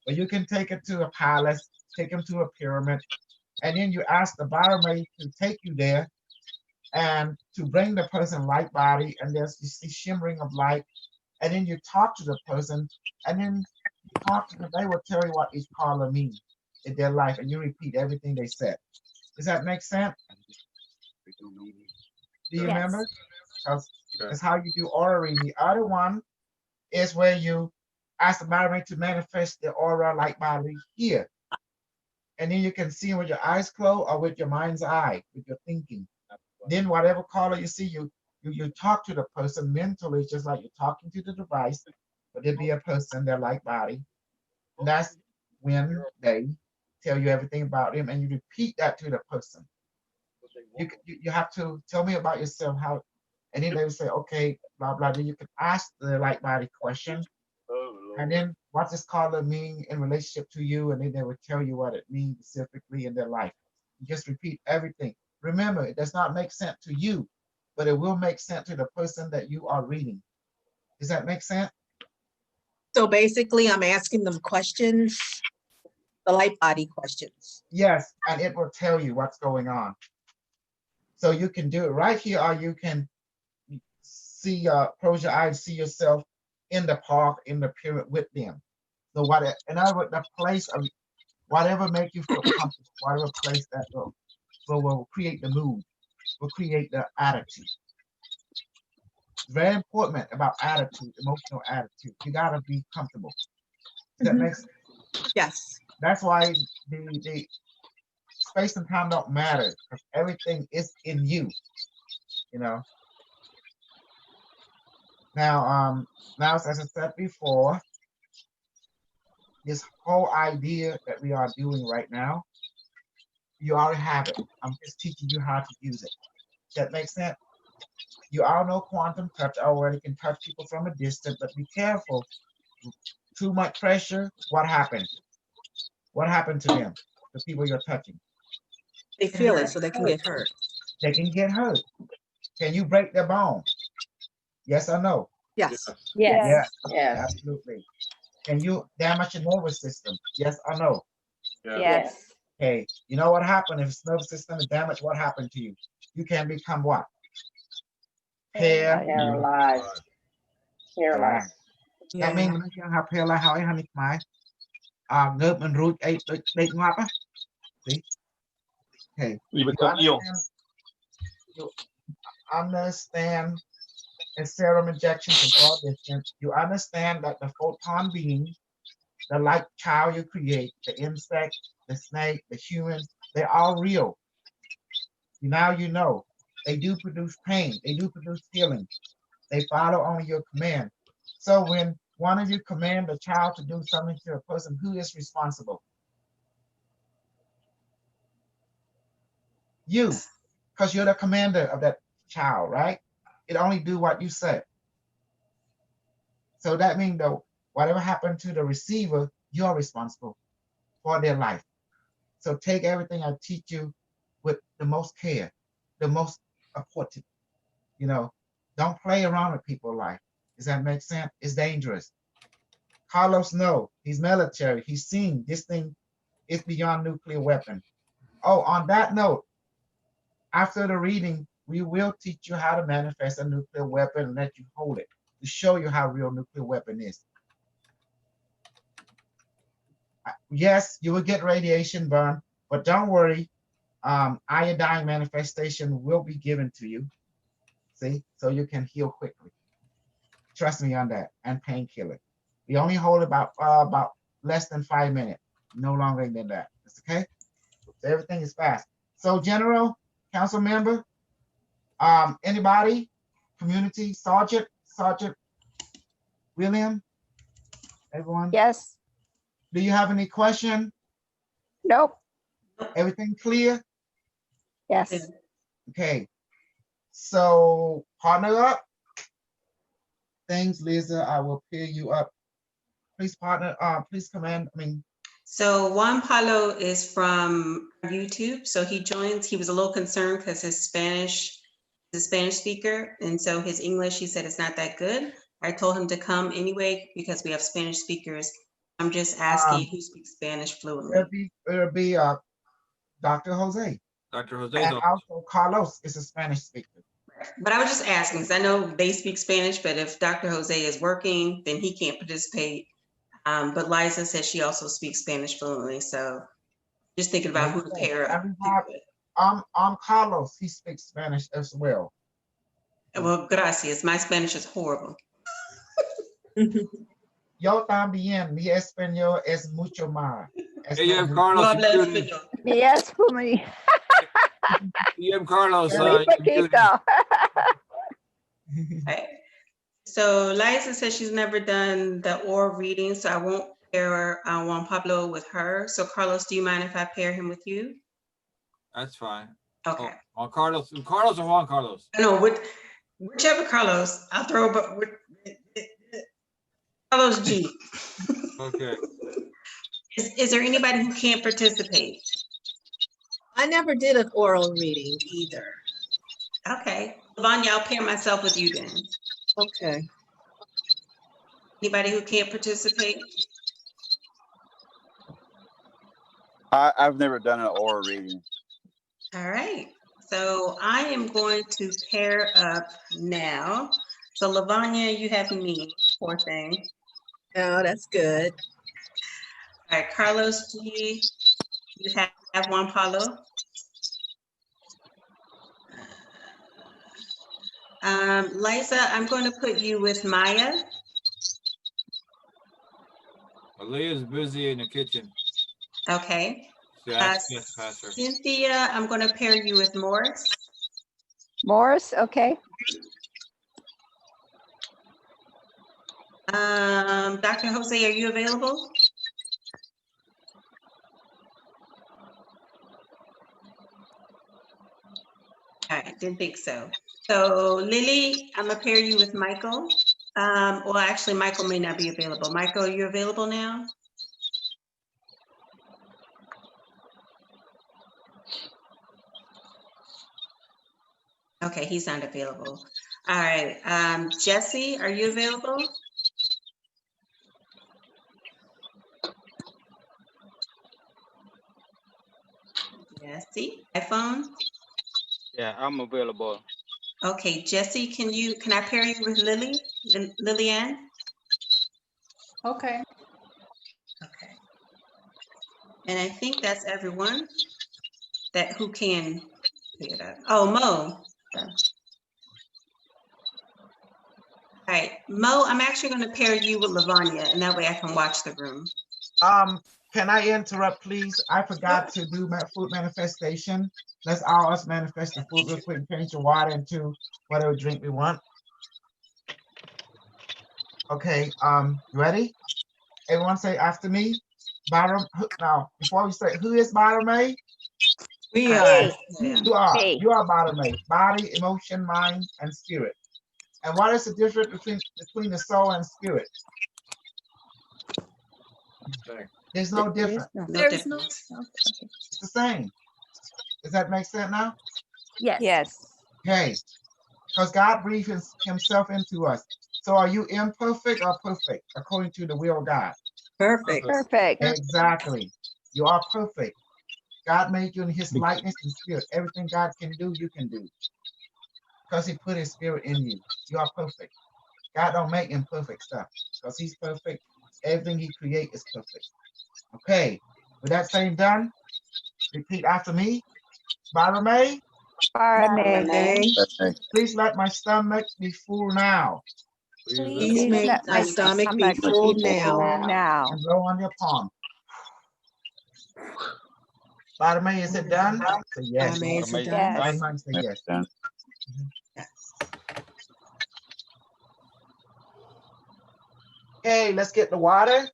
But you can take it to a palace, take them to a pyramid, and then you ask the barmaid to take you there and to bring the person light body, and there's you see shimmering of light, and then you talk to the person, and then you talk to them, they will tell you what each color means in their life, and you repeat everything they said. Does that make sense? Do you Yes. remember? Because that's how you do aura reading. The other one is where you ask the barmaid to manifest the aura light body here. And then you can see with your eyes closed or with your mind's eye, with your thinking. Then whatever color you see, you talk to the person mentally, just like you're talking to the device, but there be a person, their light body. And that's when they tell you everything about them, and you repeat that to the person. You have to tell me about yourself, how, and then they will say, okay, blah blah. Then you can ask the light body question, and then what does color mean in relationship to you, and then they will tell you what it means specifically in their life. You just repeat everything. Remember, it does not make sense to you, but it will make sense to the person that you are reading. Does that make sense? So basically, I'm asking them questions, the light body questions. Yes, and it will tell you what's going on. So you can do it right here, or you can see, close your eyes, see yourself in the park, in the pyramid with them. So in other words, the place of whatever make you feel comfortable, whatever place that will create the mood, will create the attitude. It's very important about attitude, emotional attitude. You gotta be comfortable. Does that make sense? Yes. That's why the space and time don't matter, because everything is in you. You know. Now, as I said before, this whole idea that we are doing right now, you already have it. I'm just teaching you how to use it. That makes sense? You all know quantum touch already, can touch people from a distance, but be careful. Too much pressure, what happened? What happened to them, the people you're touching? They feel it, so they can get hurt. They can get hurt. Can you break their bone? Yes or no? Yes. Yes. Yes. Absolutely. Can you damage your nervous system? Yes or no? Yes. Okay, you know what happened if the nervous system is damaged? What happened to you? You can become what? Paralyzed. Paralyzed. That means you don't have paralyzed. How I honey my ngớp and root eight big ngọt á. See? Okay. You become ill. You understand a serum injection from far distance. You understand that the photon being, the light child you create, the insect, the snake, the humans, they're all real. Now you know. They do produce pain. They do produce healing. They follow only your command. So when one of you command the child to do something to a person, who is responsible? You, because you're the commander of that child, right? It only do what you say. So that means though, whatever happened to the receiver, you're responsible for their life. So take everything I teach you with the most care, the most important. You know, don't play around with people's life. Does that make sense? It's dangerous. Carlos, no, he's military. He's seen this thing is beyond nuclear weapon. Oh, on that note, after the reading, we will teach you how to manifest a nuclear weapon and let you hold it to show you how real nuclear weapon is. Yes, you will get radiation burn, but don't worry. Iodine manifestation will be given to you. See, so you can heal quickly. Trust me on that. And painkiller. We only hold about less than 5 minutes, no longer than that. That's okay. So everything is fast. So General, Council Member, anybody, community, Sergeant William, everyone. Yes. Do you have any question? Nope. Everything clear? Yes. Okay. So partner up. Thanks, Lisa. I will pair you up. Please partner. Please command. So Juan Palo is from YouTube. So he joins. He was a little concerned because his Spanish, he's a Spanish speaker, and so his English, he said, is not that good. I told him to come anyway because we have Spanish speakers. I'm just asking who speaks Spanish fluently. It'll be Dr. Jose. Dr. Jose. And also Carlos is a Spanish speaker. But I was just asking because I know they speak Spanish, but if Dr. Jose is working, then he can't participate. But Liza says she also speaks Spanish fluently. So just thinking about who to pair up. Carlos, he speaks Spanish as well. Well, gracias. My Spanish is horrible. Yo también, mi español es mucho más. Hey, Carlos, Yes, for me. Carlos. Right. So Liza says she's never done the oral reading, so I won't pair Juan Pablo with her. So Carlos, do you mind if I pair him with you? That's fine. Okay. Oh, Carlos or Juan Carlos? No, whichever Carlos. I'll throw, but Carlos G. Okay. Is there anybody who can't participate? I never did an oral reading either. Okay. Vanya, I'll pair myself with you then. Okay. Anybody who can't participate? I've never done an oral reading. All right. So I am going to pair up now. So Lavanya, you have me, poor thing. Oh, that's good. All right, Carlos G, you have Juan Paulo. Liza, I'm going to put you with Maya. Aaliyah's busy in the kitchen. Okay. Yes, Cynthia, I'm going to pair you with Morris. Morris, okay. Dr. Jose, are you available? All right, didn't think so. So Lily, I'm gonna pair you with Michael. Well, actually, Michael may not be available. Michael, are you available now? Okay, he's not available. All right, Jesse, are you available? Jesse, iPhone? Yeah, I'm available. Okay, Jesse, can I pair you with Liliane? Okay. Okay. And I think that's everyone who can pick it up. Oh, Mo. All right, Mo, I'm actually going to pair you with Lavanya, and that way I can watch the room. Can I interrupt, please? I forgot to do my food manifestation. Let's all us manifest the food real quick and change the water into whatever drink we want. Okay, you ready? Everyone say after me. Now, before we say, who is Barame? We are. You are. You are Barame. Body, emotion, mind, and spirit. And what is the difference between the soul and spirit? There's no difference. There is no. It's the same. Does that make sense now? Yes. Yes. Okay. Because God breathed himself into us. So are you imperfect or perfect according to the will of God? Perfect. Perfect. Exactly. You are perfect. God made you in his likeness and spirit. Everything God can do, you can do. Because he put his spirit in you. You are perfect. God don't make imperfect stuff. Because he's perfect. Everything he create is perfect. Okay. With that saying done, repeat after me. Barame, Barame, please let my stomach be full now. please make my stomach be full now. And blow on your palm. Barame, is it done? Say yes. Barame, is it done? Nine months, say yes. Okay, let's get the water.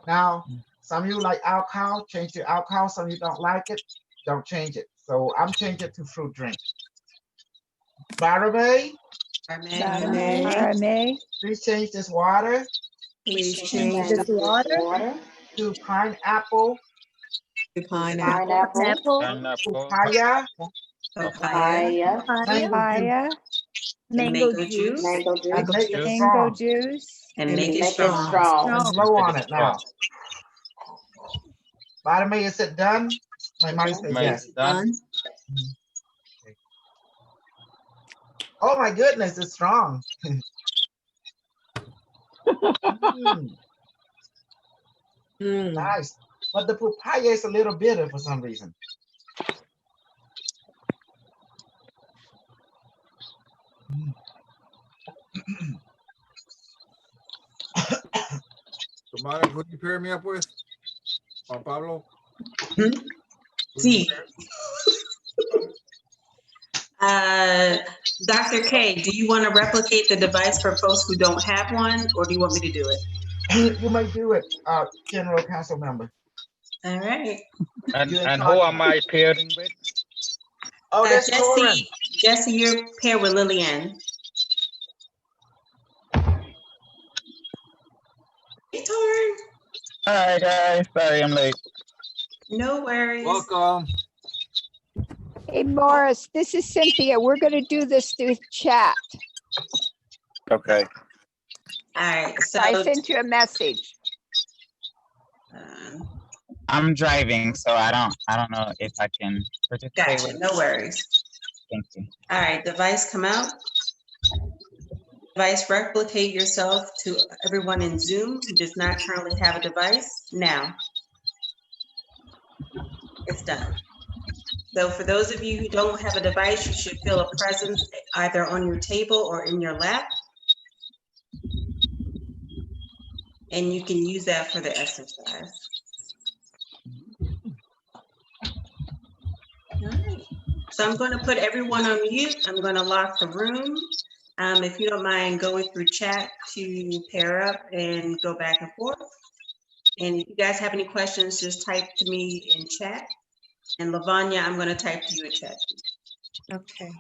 Now, some of you like alcohol, change to alcohol. Some of you don't like it, don't change it. So I'm changing it to fruit drink. Barame, please change this water. Please change this water to pineapple, to pineapple, papaya, Mango juice. and make it juice, strong. And make it strong. And blow on it now. Barame, is it done? My mind says yes. done. Okay. Oh my goodness, it's strong. Nice. But the papaya is a little bitter for some reason. So, Monica, who you pair me up with? Juan Pablo? See. Dr. K, do you want to replicate the device for folks who don't have one, or do you want me to do it? You may do it, General Council member. All right. And who am I pairing with? Oh, that's Jesse. Jesse, you're paired with Liliane. Hey, Torn. Hi guys, sorry I'm late. No worries. Welcome. Hey, Morris, this is Cynthia. We're going to do this through chat. Okay. All right. So I sent you a message. I'm driving, so I don't know if I can participate. Gotcha. No worries. Thank you. All right. Device come out. Device replicate yourself to everyone in Zoom who does not currently have a device now. It's done. So for those of you who don't have a device, you should feel a presence either on your table or in your lap. And you can use that for the exercise. All right. So I'm going to put everyone on mute. I'm going to lock the room. If you don't mind going through chat to pair up and go back and forth. And if you guys have any questions, just type to me in chat. And Lavanya, I'm going to type to you in chat. Okay.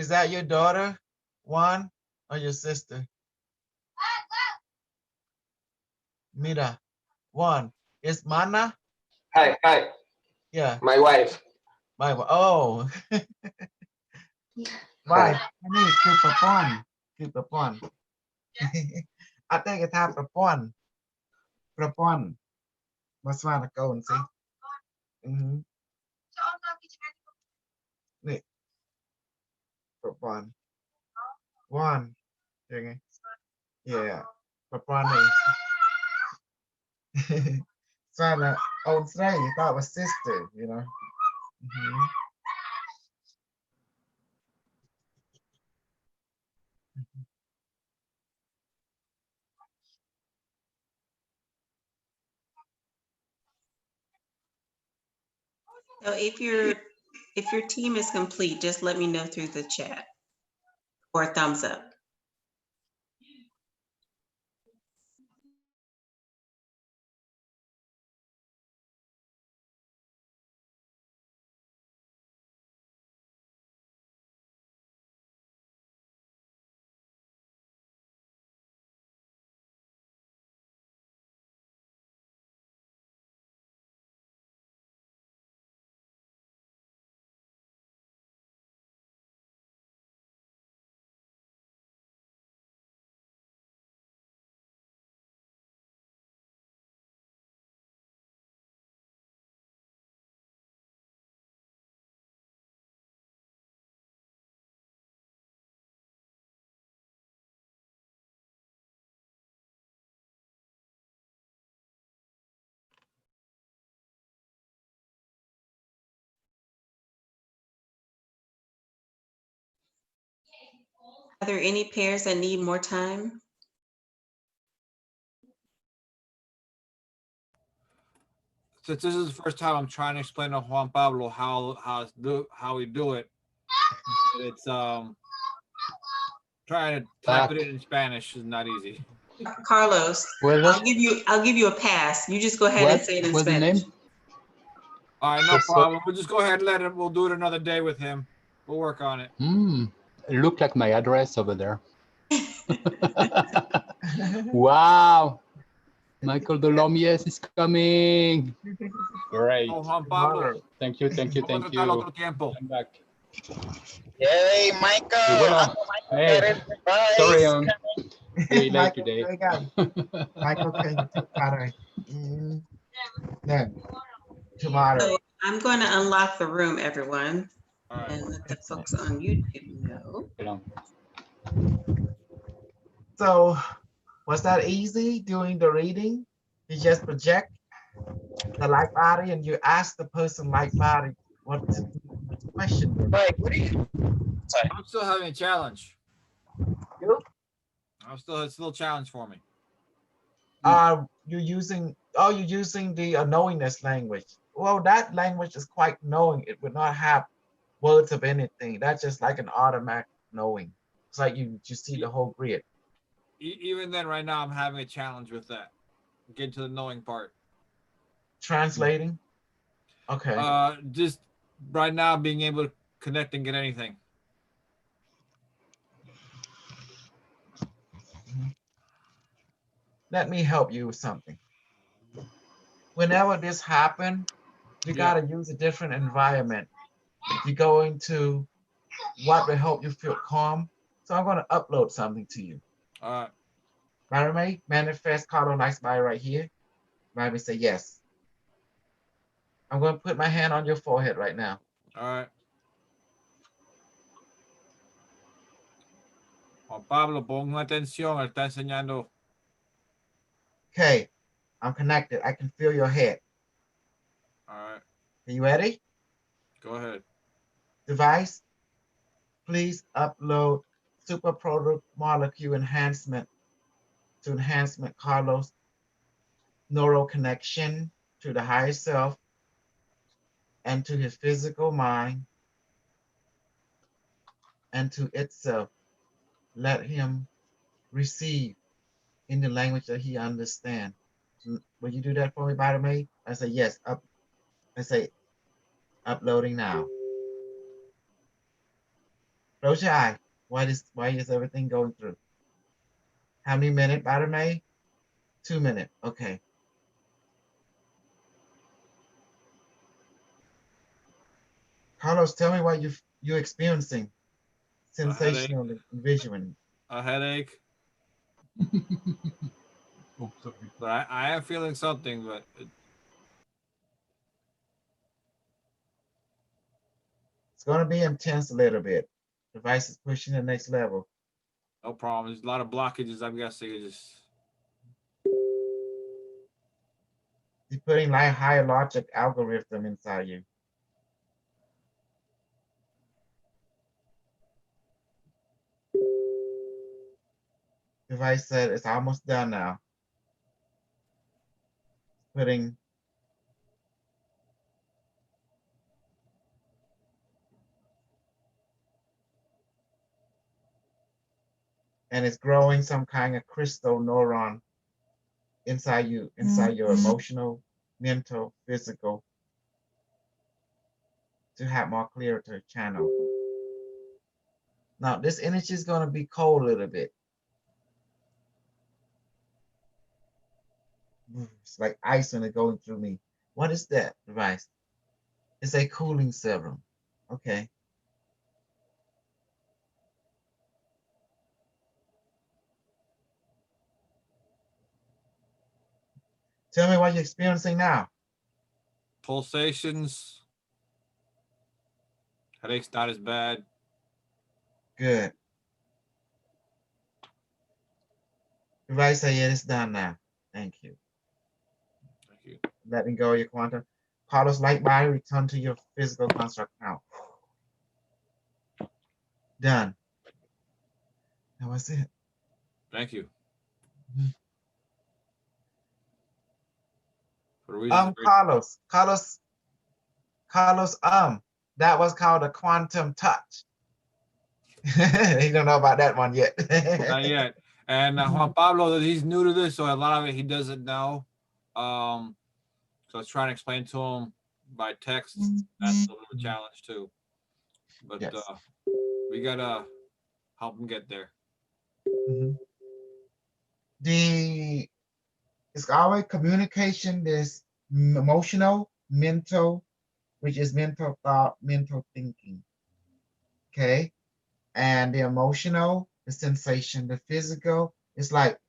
Is that your daughter, Juan, or your sister? Mira, Juan, is Mana? Hi, hi. Yeah. My wife. My oh. Wife. I need keep upon. I think it's half upon. Upon. What's one go and see? Nick. Upon. One. Yeah. Upon me. Trying to old say you thought was sister, you know. So if your team is complete, just let me know through the chat or a thumbs up. Are there any pairs that need more time? Since this is the first time I'm trying to explain to Juan Pablo how we do it, it's trying to type it in Spanish is not easy. Carlos, I'll give you a pass. You just go ahead and say it in What's the Spanish. name? All right, no problem. We'll just go ahead and let him. We'll do it another day with him. We'll work on it. Look like my address over there. Wow. Michael Dolomies is coming. Great. Oh, Juan Pablo. Thank you. I'm back. Yay, Michael. Y bueno, hey, sorry, I'm really late Michael, today. Michael, can you take that? Then tomorrow. So I'm going to unlock the room, everyone, right. and let the folks on YouTube know. So was that easy doing the reading? You just project the like body and you ask the person like body what question. Like, what are you? Sorry. I'm still having a challenge. You? It's still a challenge for me. You're using the knowingness language. Well, that language is quite knowing. It would not have words of anything. That's just like an automatic knowing. It's like you see the whole grid. Even then, right now, I'm having a challenge with that. Get to the knowing part. Translating? Okay. Just right now, being able to connect and get anything. Let me help you with something. Whenever this happens, you gotta use a different environment. You go into what will help you feel calm. So I'm gonna upload something to you. All right. Marame, manifest Carlo nice by right here. Marame say yes. I'm gonna put my hand on your forehead right now. All right. Juan Pablo, ponga atención, él está enseñando. Okay, I'm connected. I can feel your head. All right. Are you ready? Go ahead. Device, please upload super product molecule enhancement to enhancement Carlos neural connection to the higher self and to his physical mind and to itself. Let him receive in the language that he understands. Will you do that for me, by the way? I say yes. I say uploading now. Close your eye. Why is everything going through? How many minutes, Barame? 2 minutes. Okay. Carlos, tell me what you're experiencing A headache. sensationally and visually. A headache. But I am feeling something, but It's going to be intense a little bit. Device is pushing the next level. no problem. There's a lot of blockages. I'm guessing it's just He's putting like higher logic algorithm inside you. Device said it's almost done now. Putting and it's growing some kind of crystal neuron inside you, inside your emotional, mental, physical, to have more clarity channel. Now this energy is going to be cold a little bit. It's like ice when it's going through me. What is that device? It's a cooling serum. Okay. Tell me what you're experiencing now. pulsations. Headache's not as bad. Good. Device say, yeah, it's done now. Thank you. Thank you. Letting go of your quantum. Carlos, light body, return to your physical construct now. Done. That was it. Thank you. Mhm. For the reasons Carlos, that was called a quantum touch. You don't know about that one yet. Not yet. And Juan Pablo, he's new to this, so a lot of it he doesn't know. So I was trying to explain to him by text. That's a little bit of a challenge too. But Yes. We gotta help him get there. Mhm. It's always communication. There's emotional, mental, which is mental thought, mental thinking. Okay. And the emotional, the sensation, the physical, it's like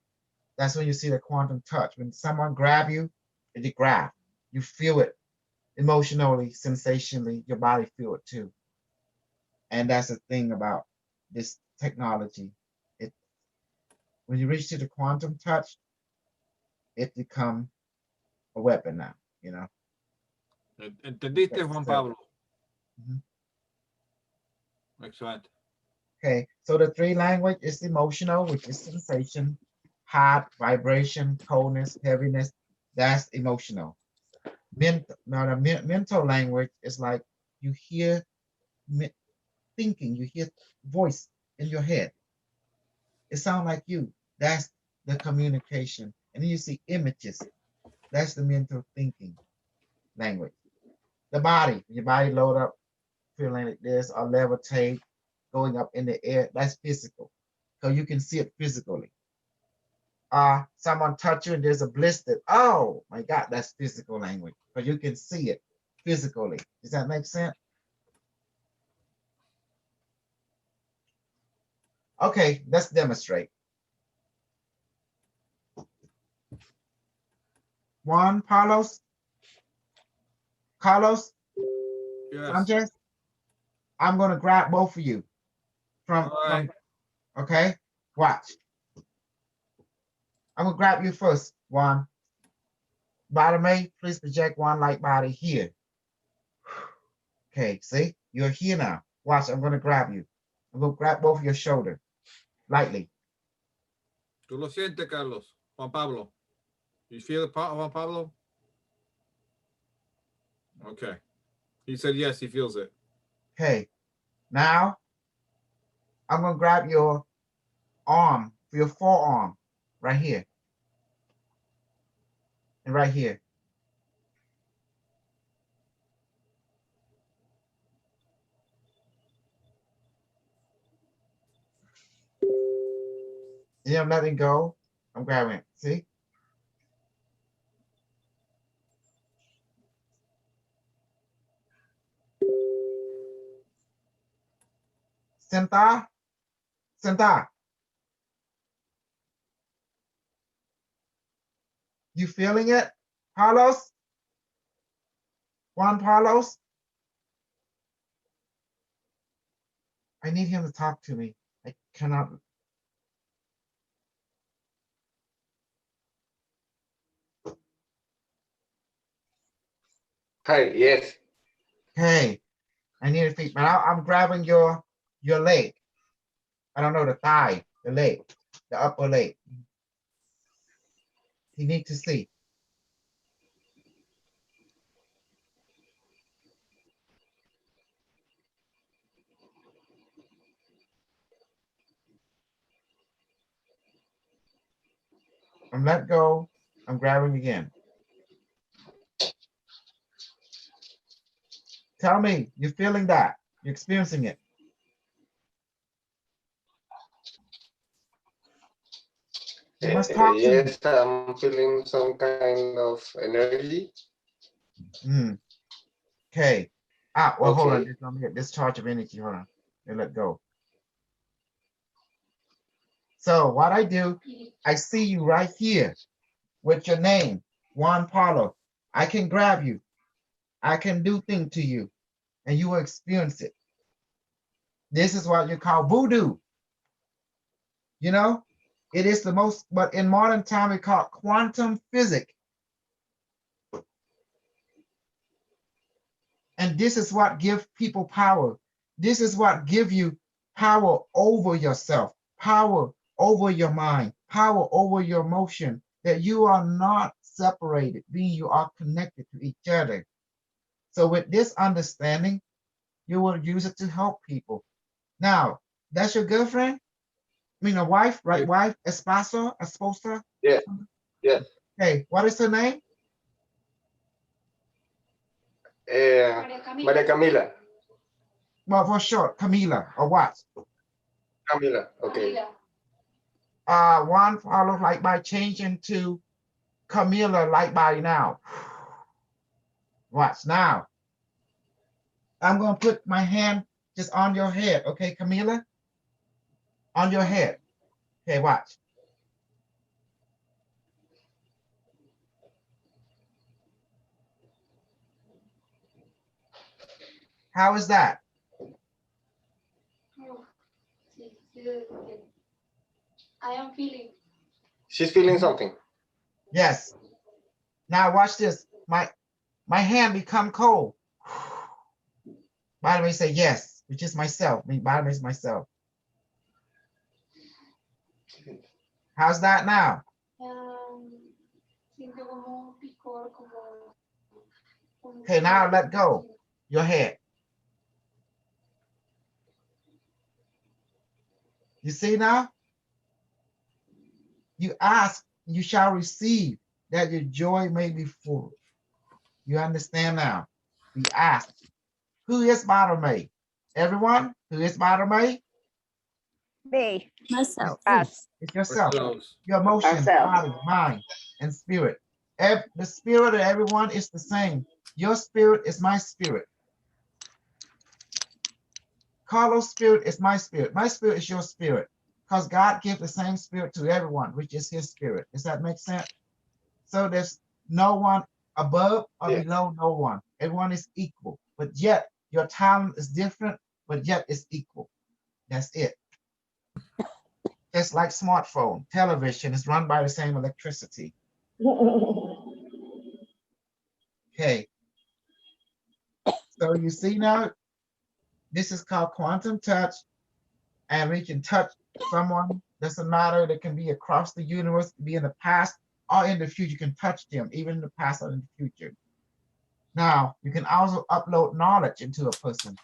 that's when you see the quantum touch. When someone grab you, you grab, you feel it emotionally, sensationally, your body feel it too. And that's the thing about this technology. It when you reach to the quantum touch, it become a weapon now, you know. Entendiste, Juan Pablo? Mhm. Excellent. Okay, so the three language is emotional, which is sensation, hot, vibration, coldness, heaviness. That's emotional. Now the mental language is like you hear thinking, you hear voice in your head. It sounds like you. That's the communication. And then you see images. That's the mental thinking language. The body, your body load up, feeling like this, or levitate, going up in the air. That's physical. So you can see it physically. Someone touch you and there's a blister. Oh my God, that's physical language. But you can see it physically. Does that make sense? Okay, let's demonstrate. Juan, Carlos, Yes. Sanchez, I'm gonna grab both of you from okay. Watch. I'm gonna grab you first, Juan. Bottom A, please project one light body here. Okay, see, you're here now. Watch, I'm gonna grab you. I'm gonna grab both of your shoulder, lightly. Tú lo sientes, Carlos. Juan Pablo. You feel it, Juan Pablo? Okay. He said yes, he feels it. Okay, now I'm gonna grab your arm, your forearm, right here, and right here. Yeah, I'm letting go. I'm grabbing it. See? Senta? Senta? You feeling it? Carlos? Juan Carlos? I need him to talk to me. I cannot. Hi, yes. Hey, I need a feet, but I'm grabbing your leg. I don't know, the thigh, the leg, the upper leg. You need to see. I'm let go. I'm grabbing again. Tell me, you're feeling that. You're experiencing it. You must talk to me. Yes, I'm feeling some kind of energy. Okay. Well, hold on. Okay. Just let me get this charge of energy. Hold on. And let go. So what I do, I see you right here with your name, Juan Paulo. I can grab you. I can do things to you, and you will experience it. This is what you call voodoo. You know, it is the most, but in modern time, we call it quantum physics. And this is what gives people power. This is what gives you power over yourself, power over your mind, power over your emotion, that you are not separated, being you are connected to each other. So with this understanding, you will use it to help people. Now, that's your girlfriend? I mean, a wife, right? Wife, esposa? Yeah, yeah. Hey, what is her name? Maria Camila. Well, for short, Camila, or what? Camila, okay. Juan follows like by changing to Camila like by now. Watch now. I'm gonna put my hand just on your head, okay, Camila? On your head. Okay, watch. How is that? I am feeling. She's feeling something. Yes. Now watch this. My hand become cold. By the way, say yes, which is myself. By the way, is myself. How's that now? Okay, now let go your head. You see now? You ask, you shall receive, that your joy may be full. You understand now? We ask. Who is Bartimaeus? Everyone? Who is Bartimaeus? Me. Myself. It's yourself. Ourselves. Your emotion, Ourselves. body, mind, and spirit. The spirit of everyone is the same. Your spirit is my spirit. Carlos' spirit is my spirit. My spirit is your spirit. Because God gives the same spirit to everyone, which is his spirit. Does that make sense? So there's no one above or below no one. Everyone is equal. But yet your talent is different, but yet it's equal. That's it. Just like smartphone, television is run by the same electricity. Okay. So you see now, this is called quantum touch, and we can touch someone. Doesn't matter. They can be across the universe, be in the past or in the future. You can touch them, even in the past or in the future. Now, you can also upload knowledge into a person.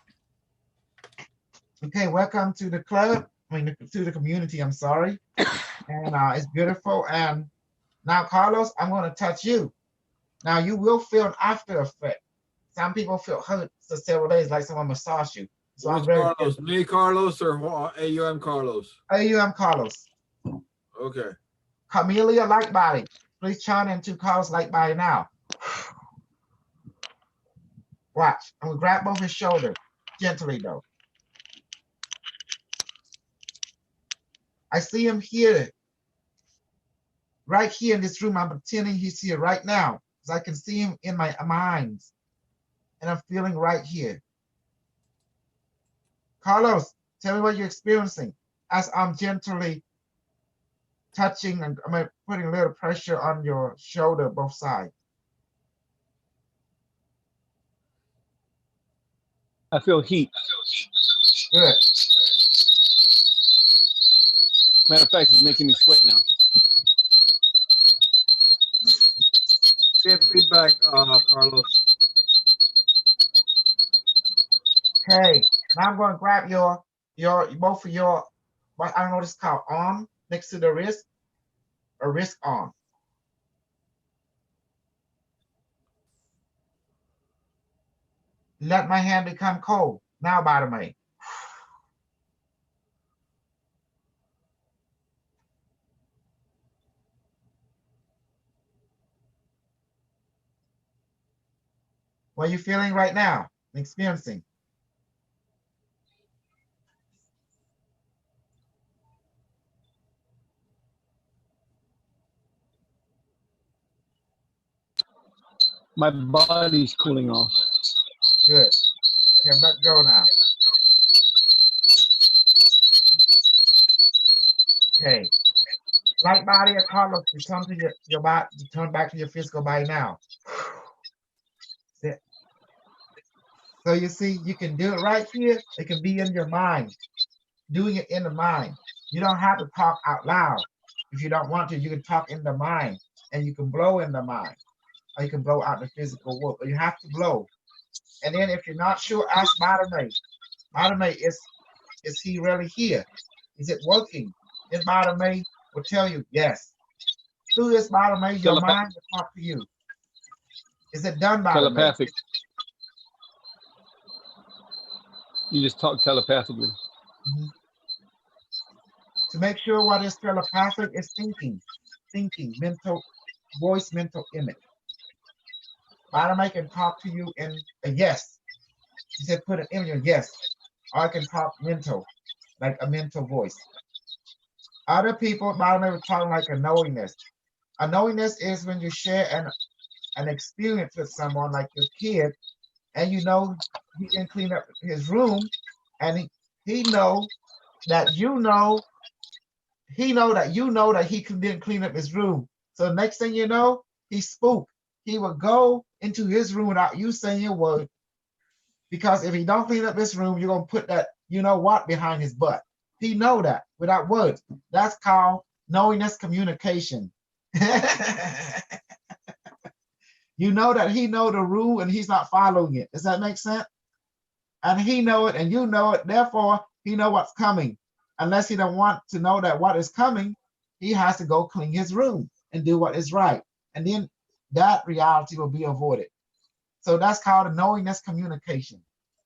Okay, welcome to the club. I mean, to the community, I'm sorry. And it's beautiful. And now, Carlos, I'm going to touch you. Now, you will feel an after effect. Some people feel hurt for several days, like someone massage you. So Which I'm very Carlos? Me, Carlos, or AUM Carlos? AUM Carlos. Okay. Camellia Light Body, please chant into Carlos Light Body now. Watch. I'm gonna grab both his shoulders, gently though. I see him here, right here in this room. I'm pretending he's here right now, because I can see him in my mind, and I'm feeling right here. Carlos, tell me what you're experiencing as I'm gently touching and I'm putting a little pressure on your shoulder, both sides. I feel heat. Good. Matter of fact, it's making me sweat now. Send feedback, Carlos. Okay. Now I'm going to grab your both of your, what I don't know what it's called, arm next to the wrist, or wrist arm. Let my hand become cold. Now, by the way. What are you feeling right now? Experiencing? My body's cooling off. Good. Okay, let go now. Okay. Light body of Carlos, return to your body, return back to your physical body now. Sit. So you see, you can do it right here. It can be in your mind, doing it in the mind. You don't have to talk out loud. If you don't want to, you can talk in the mind, and you can blow in the mind, or you can blow out the physical world, but you have to blow. And then if you're not sure, ask Madame. Madame, is he really here? Is it working? Then Madame will tell you, yes. Through this, Madame, your mind will talk to you. Is it done, Madame? Telepathic. You just talk telepathically. Mm-hmm. To make sure what is telepathic is thinking, mental voice, mental image. Madame can talk to you in a yes. She said put an image in yes. Or I can talk mental, like a mental voice. Other people, Madame will talk like a knowingness. A knowingness is when you share an experience with someone, like your kid, and you know he can clean up his room, and he know that you know that he didn't clean up his room. So the next thing you know, he spooked. He will go into his room without you saying a word, because if he don't clean up his room, you're gonna put that you know what behind his butt. He know that without words. That's called knowingness communication. You know that he know the rule and he's not following it. Does that make sense? And he know it and you know it. Therefore, he know what's coming. Unless he don't want to know that what is coming, he has to go clean his room and do what is right. And then that reality will be avoided. So that's called a knowingness communication.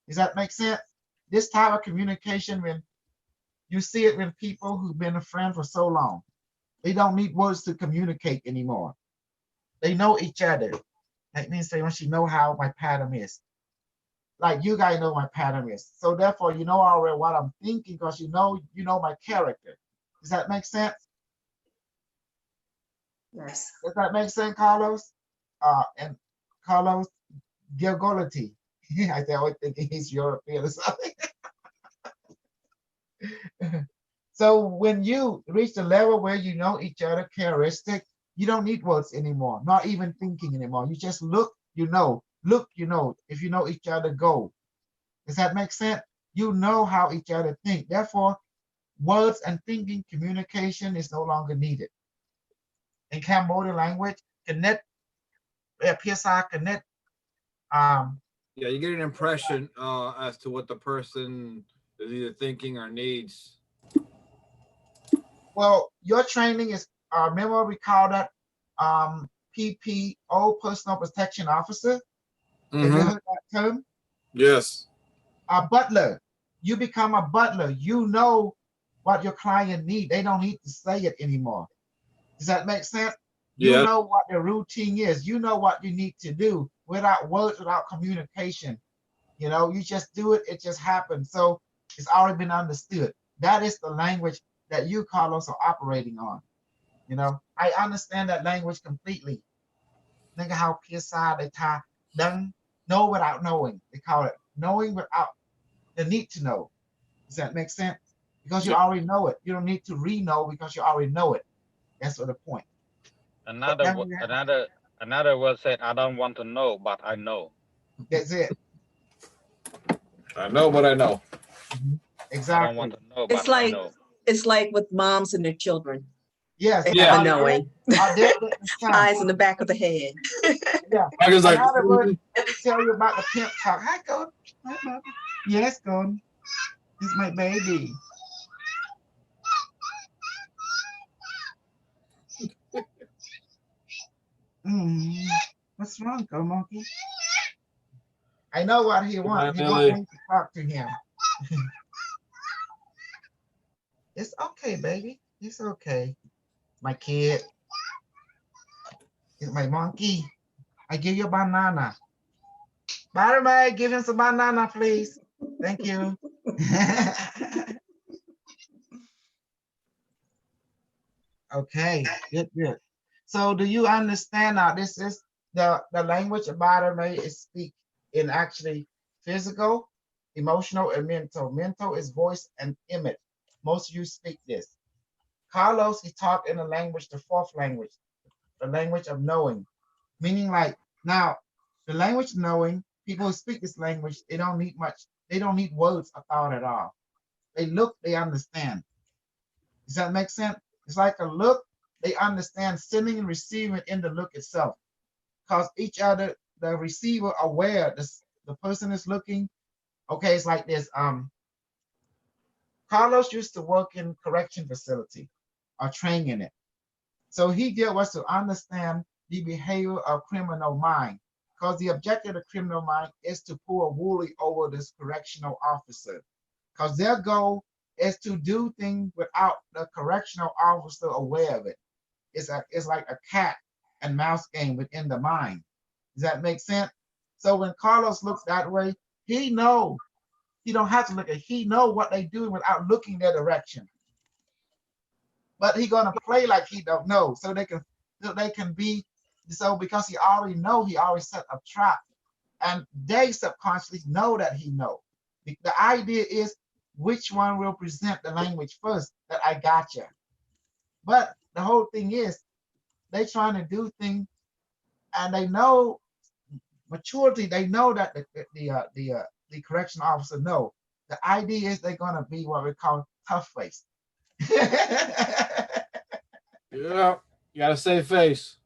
Does that make sense? This type of communication, when you see it when people who've been a friend for so long, they don't need words to communicate anymore. They know each other. That means they want you know how my pattern is. Like you guys know my pattern is. So therefore, you know already what I'm thinking, because you know my character. Does that make sense? Yes. Does that make sense, Carlos? And Carlos Giorgolati. I always think he's European or something. So when you reach the level where you know each other characteristic, you don't need words anymore, not even thinking anymore. You just look, you know. Look, you know. If you know each other, go. Does that make sense? You know how each other think. Therefore, words and thinking, communication is no longer needed. In Cambodian language, connect, PSI connect. Yeah, you get an impression as to what the person is either thinking or needs. Well, your training is, remember we call that PPO, Personal Protection Officer. Have you heard that term? Yes. A butler. You become a butler. You know what your client need. They don't need to say it anymore. Does that make sense? You Yeah. know what the routine is. You know what you need to do without words, without communication. You know, you just do it. It just happens. So it's already been understood. That is the language that you, Carlos, are operating on. You know, I understand that language completely. Think of how PSI they tie done know without knowing. They call it knowing without the need to know. Does that make sense? Because you Yeah. already know it. You don't need to re-know because you already know it. That's what the point. But then we have, Another word said, I don't want to know, but I know. that's it. I know, but I know. Mhm. I don't want Exactly. to know, It's but I like know. it's like with moms and their children. Yes. They Yeah. have a Are dead, knowing. are dead written son. Eyes in the back of the head. Yeah. I was like, Another word, let me tell you about the pimp talk. Hi, Gordon. Hi, Mama. Yes, Gordon. This is my baby. Mm. What's wrong, Go Monkey? I know what he "Good night, wants. He wants Lily." me to talk to him. It's okay, baby. It's okay. My kid. It's my monkey. I give you a banana. Buttermilk, give him some banana, please. Thank you. Okay, good, good. So do you understand now? This is the language of Buttermilk is speak in actually physical, emotional, and mental. Mental is voice and image. Most of you speak this. Carlos, he talked in the language, the fourth language, the language of knowing. Meaning like now, the language of knowing, people who speak this language, they don't need much, they don't need words or thought at all. They look, they understand. Does that make sense? It's like a look, they understand sending and receiving in the look itself. Because each other, the receiver aware, the person is looking. Okay, it's like this. Carlos used to work in correction facility or train in it. So he did was to understand the behavior of criminal mind. Because the objective of the criminal mind is to pull a woolly over this correctional officer. Because their goal is to do things without the correctional officer aware of it. It's like a cat and mouse game within the mind. Does that make sense? So when Carlos looks that way, he knows. He don't have to look at. He know what they doing without looking their direction. But he gonna play like he don't know, so they can be so because he already know. He already set a trap, and they subconsciously know that he know. The idea is which one will present the language first. That I got you. But the whole thing is they trying to do things, and they know maturity. They know that the correction officer know. The idea is they're gonna be what we call tough face. Yeah. You gotta save face.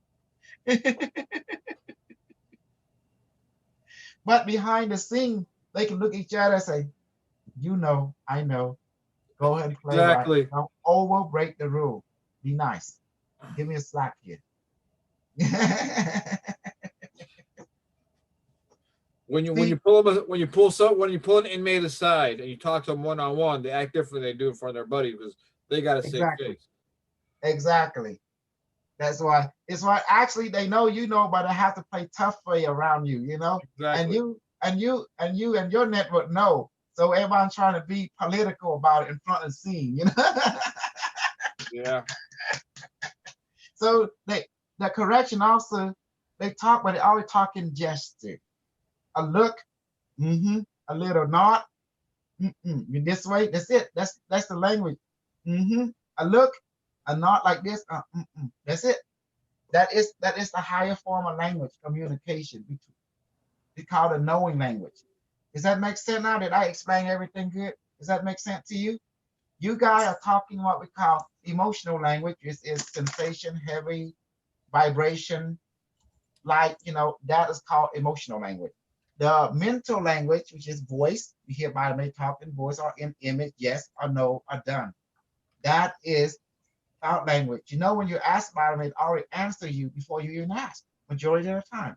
But behind the scene, they can look at each other and say, "You know, I know. Go ahead and play right. Exactly. Don't over break the rule. Be nice. Give me a slack here." When you pull them, when you pull an inmate aside and you talk to them one on one, they act different than they do in front of their buddy because they got to save Exactly. face. Exactly. That's why it's why actually they know you know, but they have to play tough for you around you, you know. And Exactly. you and your network know. So everyone's trying to be political about it in front of the scene, you know. Yeah. So the correction officer, they talk, but they always talk in gesture. A look, a little nod, this way. That's it. That's the language. A look, a nod like this. That's it. That is the higher form of language communication. We call it knowing language. Does that make sense now? Did I explain everything good? Does that make sense to you? You guys are talking what we call emotional language, which is sensation, heavy, vibration, like, you know, that is called emotional language. The mental language, which is voice, you hear by me talking voice or in image, yes or no or done. That is thought language. You know, when you ask about it, it already answer you before you even ask, majority of the time.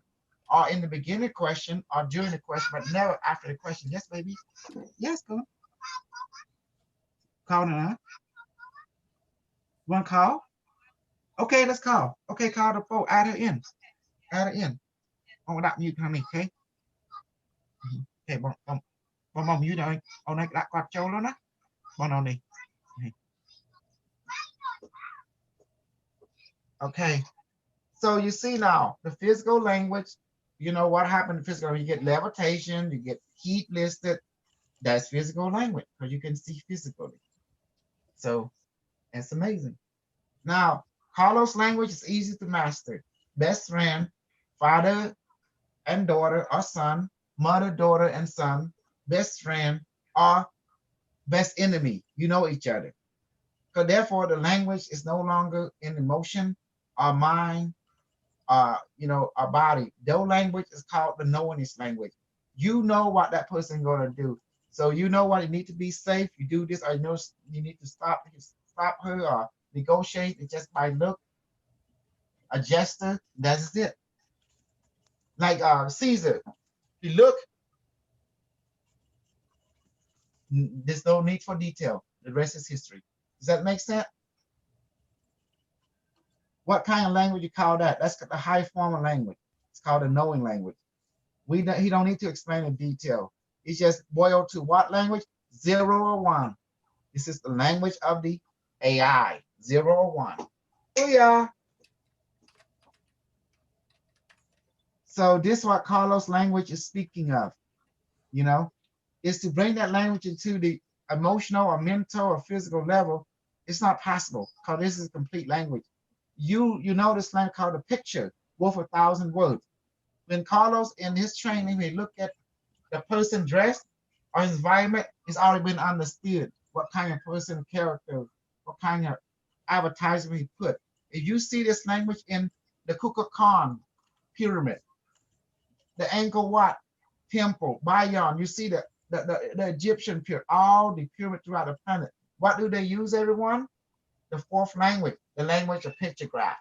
Or in the beginning question or during the question, but never after the question. Yes, baby. Yes, go. Calling her. Want to call? Okay, let's call. Okay, call the phone. Add her in. Add her in. Oh, without mute, honey. Okay. Okay, bon mute rồi. Ông này đã quạt châu luôn á. Bon on đi. Okay. So you see now the physical language. You know what happened in physical? You get levitation. You get heat listed. That's physical language because you can see physically. So it's amazing. Now, Carlos language is easy to master. Best friend, father and daughter or son, mother, daughter, and son, best friend, or best enemy. You know each other. So therefore, the language is no longer in emotion or mind, our body. Their language is called the knowingness language. You know what that person gonna do. So you know what, you need to be safe. You do this, or you know you need to stop her or negotiate it just by look, a gesture. That's it. Like Caesar, you look, there's no need for detail. The rest is history. Does that make sense? What kind of language you call that? That's the high form of language. It's called a knowing language. He don't need to explain in detail. It's just boiled to what language? 0 or 1. This is the language of the AI. 0 or 1. Oh yeah. So this is what Carlos' language is speaking of. Is to bring that language into the emotional or mental or physical level. It's not possible because this is complete language. You know this language called a picture worth 1,000 words. When Carlos in his training, he look at the person dressed or his environment, it's already been understood what kind of person, character, what kind of advertisement he put. If you see this language in the Kukulkan pyramid, the Angkor Wat temple, Bayon, you see the Egyptian pyramid, all the pyramids throughout the planet. What do they use, everyone? The fourth language, the language of pictograph.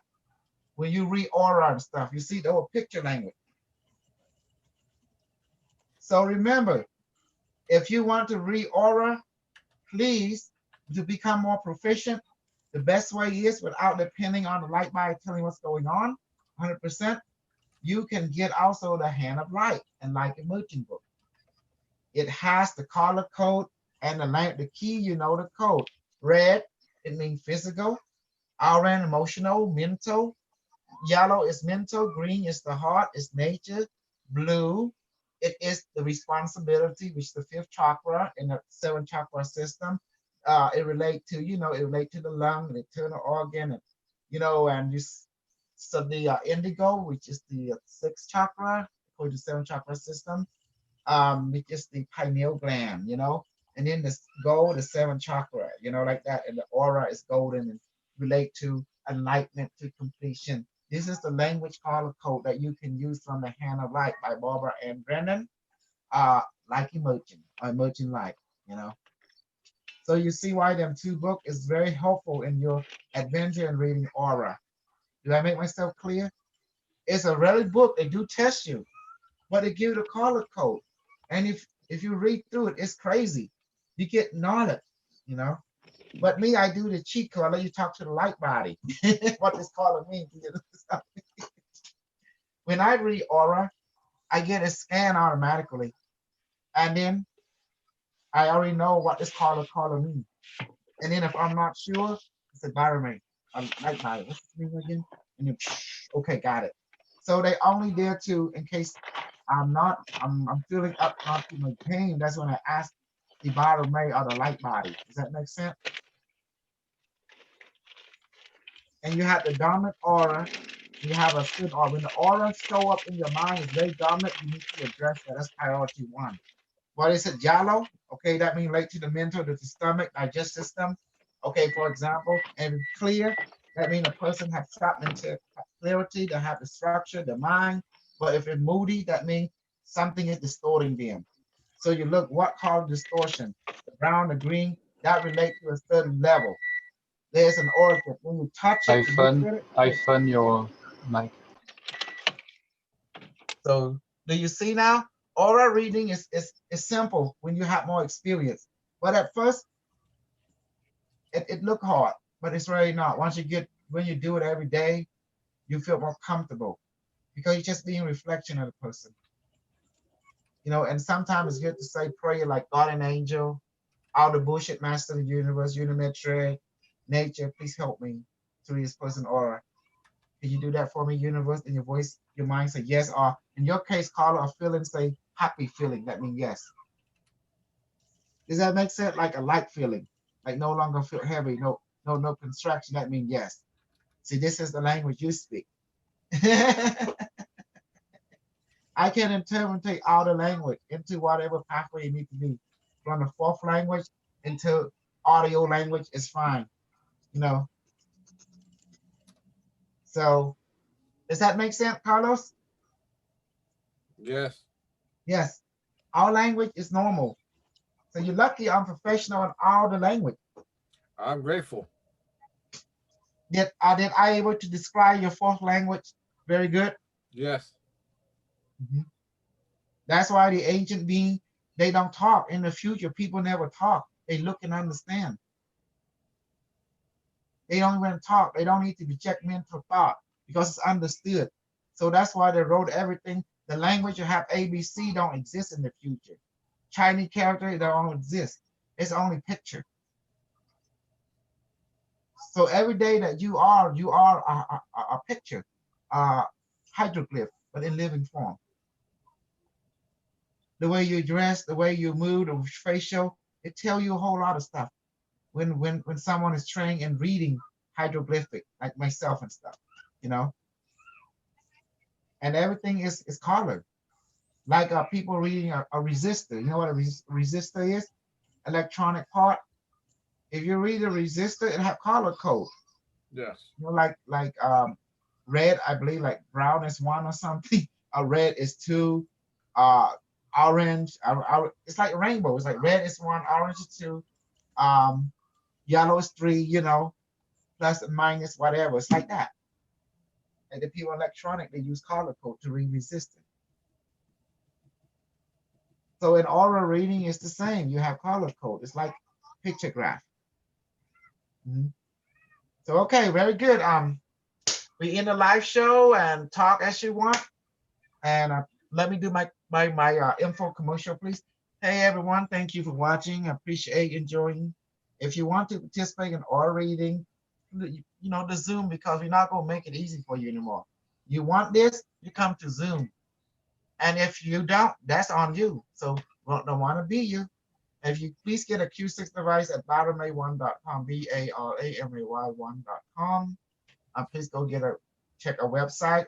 When you read aura and stuff, you see the whole picture language. So remember, if you want to read aura, please, to become more proficient, the best way is without depending on the light body telling what's going on, 100%, you can get also the hand of light and like emerging book. It has the color code and the key, the code. Red, it means physical. Orange, emotional, mental. Yellow is mental. Green is the heart, is nature. Blue, it is the responsibility, which is the 5th chakra in the 7 chakra system. It relate to, it relate to the lung, the internal organ, and this. So the indigo, which is the 6th chakra, according to 7 chakra system, which is the pineal gland, and then the gold, the 7th chakra, like that, and the aura is golden and relate to enlightenment to completion. This is the language color code that you can use from the Hand of Light by Barbara and Brennan, like emerging light, So you see why them 2 books is very helpful in your adventure in reading aura. Do I make myself clear? It's a really book. They do test you, but they give you the color code. And if you read through it, it's crazy. You get knowledge, But me, I do the cheat code. I let you talk to the light body. What this color means. When I read aura, I get a scan automatically. And then I already know what this color means. And then if I'm not sure, it's environment. Light body. What's the name again? And then, okay, got it. So they only there to, in case I'm feeling up onto my pain, that's when I ask the bottom ray or the light body. Does that make sense? And you have the dominant aura, you have a split aura. When the aura show up in your mind is very dominant, you need to address that. That's priority 1. What is it? Yellow? Okay, that means relate to the mental, to the stomach, digestive system. Okay, for example, and clear, that means a person has tapped into clarity, they have the structure, the mind. But if it's moody, that means something is distorting them. So you look, what called distortion? The brown, the green, that relate to a certain level. There's an origin. When you touch it, iPhone your mic. So do you see now? Aura reading is simple when you have more experience. But at first, it look hard. but it's really not. When you do it every day, you feel more comfortable because you're just being a reflection of the person. And sometimes it's good to say prayer like God and angel, all the bullshit master of the universe, unimetric, nature, please help me through this person aura. Can you do that for me, universe? And your voice, your mind say yes, or in your case, Carla, a feeling say happy feeling. That means yes. Does that make sense? Like a light feeling, like no longer feel heavy, no contraction. That means yes. See, this is the language you speak. I can interpret all the language into whatever pathway you need to be. From the fourth language into audio language is fine, you know. So does that make sense, Carlos? Yes. Yes. All language is normal. So you're lucky I'm professional in all the language. I'm grateful. Did I able to describe your fourth language very good? Yes. Mhm. That's why the ancient being, they don't talk. In the future, people never talk. They look and understand. They don't even talk. They don't need to project mental thought because it's understood. So that's why they wrote everything. The language you have ABC don't exist in the future. Chinese character, they don't exist. It's only picture. So every day that you are a picture, hydroglyph, but in living form. The way you dress, the way you move, the facial, it tell you a whole lot of stuff. When someone is trained in reading hieroglyphic, like myself and stuff, you know, and everything is colored. Like people reading a resistor. You know what a resistor is? Electronic part. If you read a resistor, it have color code. Yes. You know, like red, I believe like brown is one or something. Red is two. Uh, Orange. It's like rainbow. It's like red is one, orange is two. Um, Yellow is three. You know, plus and minus whatever. It's like that. And the people electronic they use color code to read resistance. So in aura reading, it's the same. You have color code. It's like picture graph. Mhm. So okay, very good. We in the live show and talk as you want. And let me do my info commercial, please. Hey everyone, thank you for watching. I appreciate enjoying. If you want to participate in aura reading, the Zoom because we're not gonna make it easy for you anymore. You want this, you come to Zoom. And if you don't, that's on you. So don't want to be you. If you please get a Q6 device at baramay1.com, BARAMAY1.com. Please go check our website,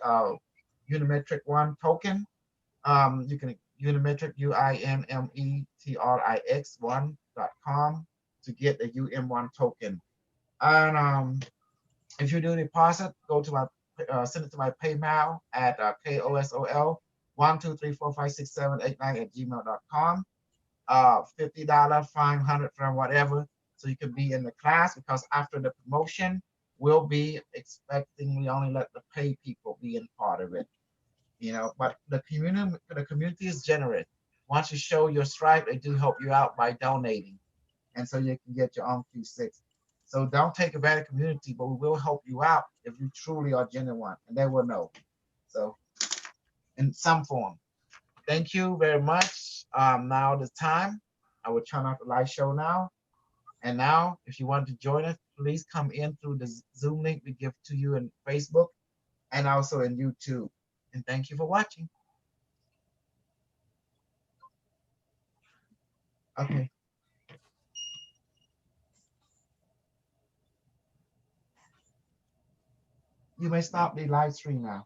Unimetric One token. You can Unimetric UINMETRIX 1.com to get the UM1 token. And if you do a deposit, go to my send it to my PayPal at KOSOL 123456789 at gmail.com. $50, 500 from whatever, so you can be in the class because after the promotion, we'll be expecting we only let the paid people be in part of it. But the community is generous. Once you show your stripe, they do help you out by donating, and so you can get your own Q6. So don't take advantage of the community, but we will help you out if you truly are genuine, and they will know. So in some form. Thank you very much. Now the time. I will turn off the live show now. And now, if you want to join us, please come in through the Zoom link we give to you in Facebook and also in YouTube. And thank you for watching. Okay. You may stop the live stream now.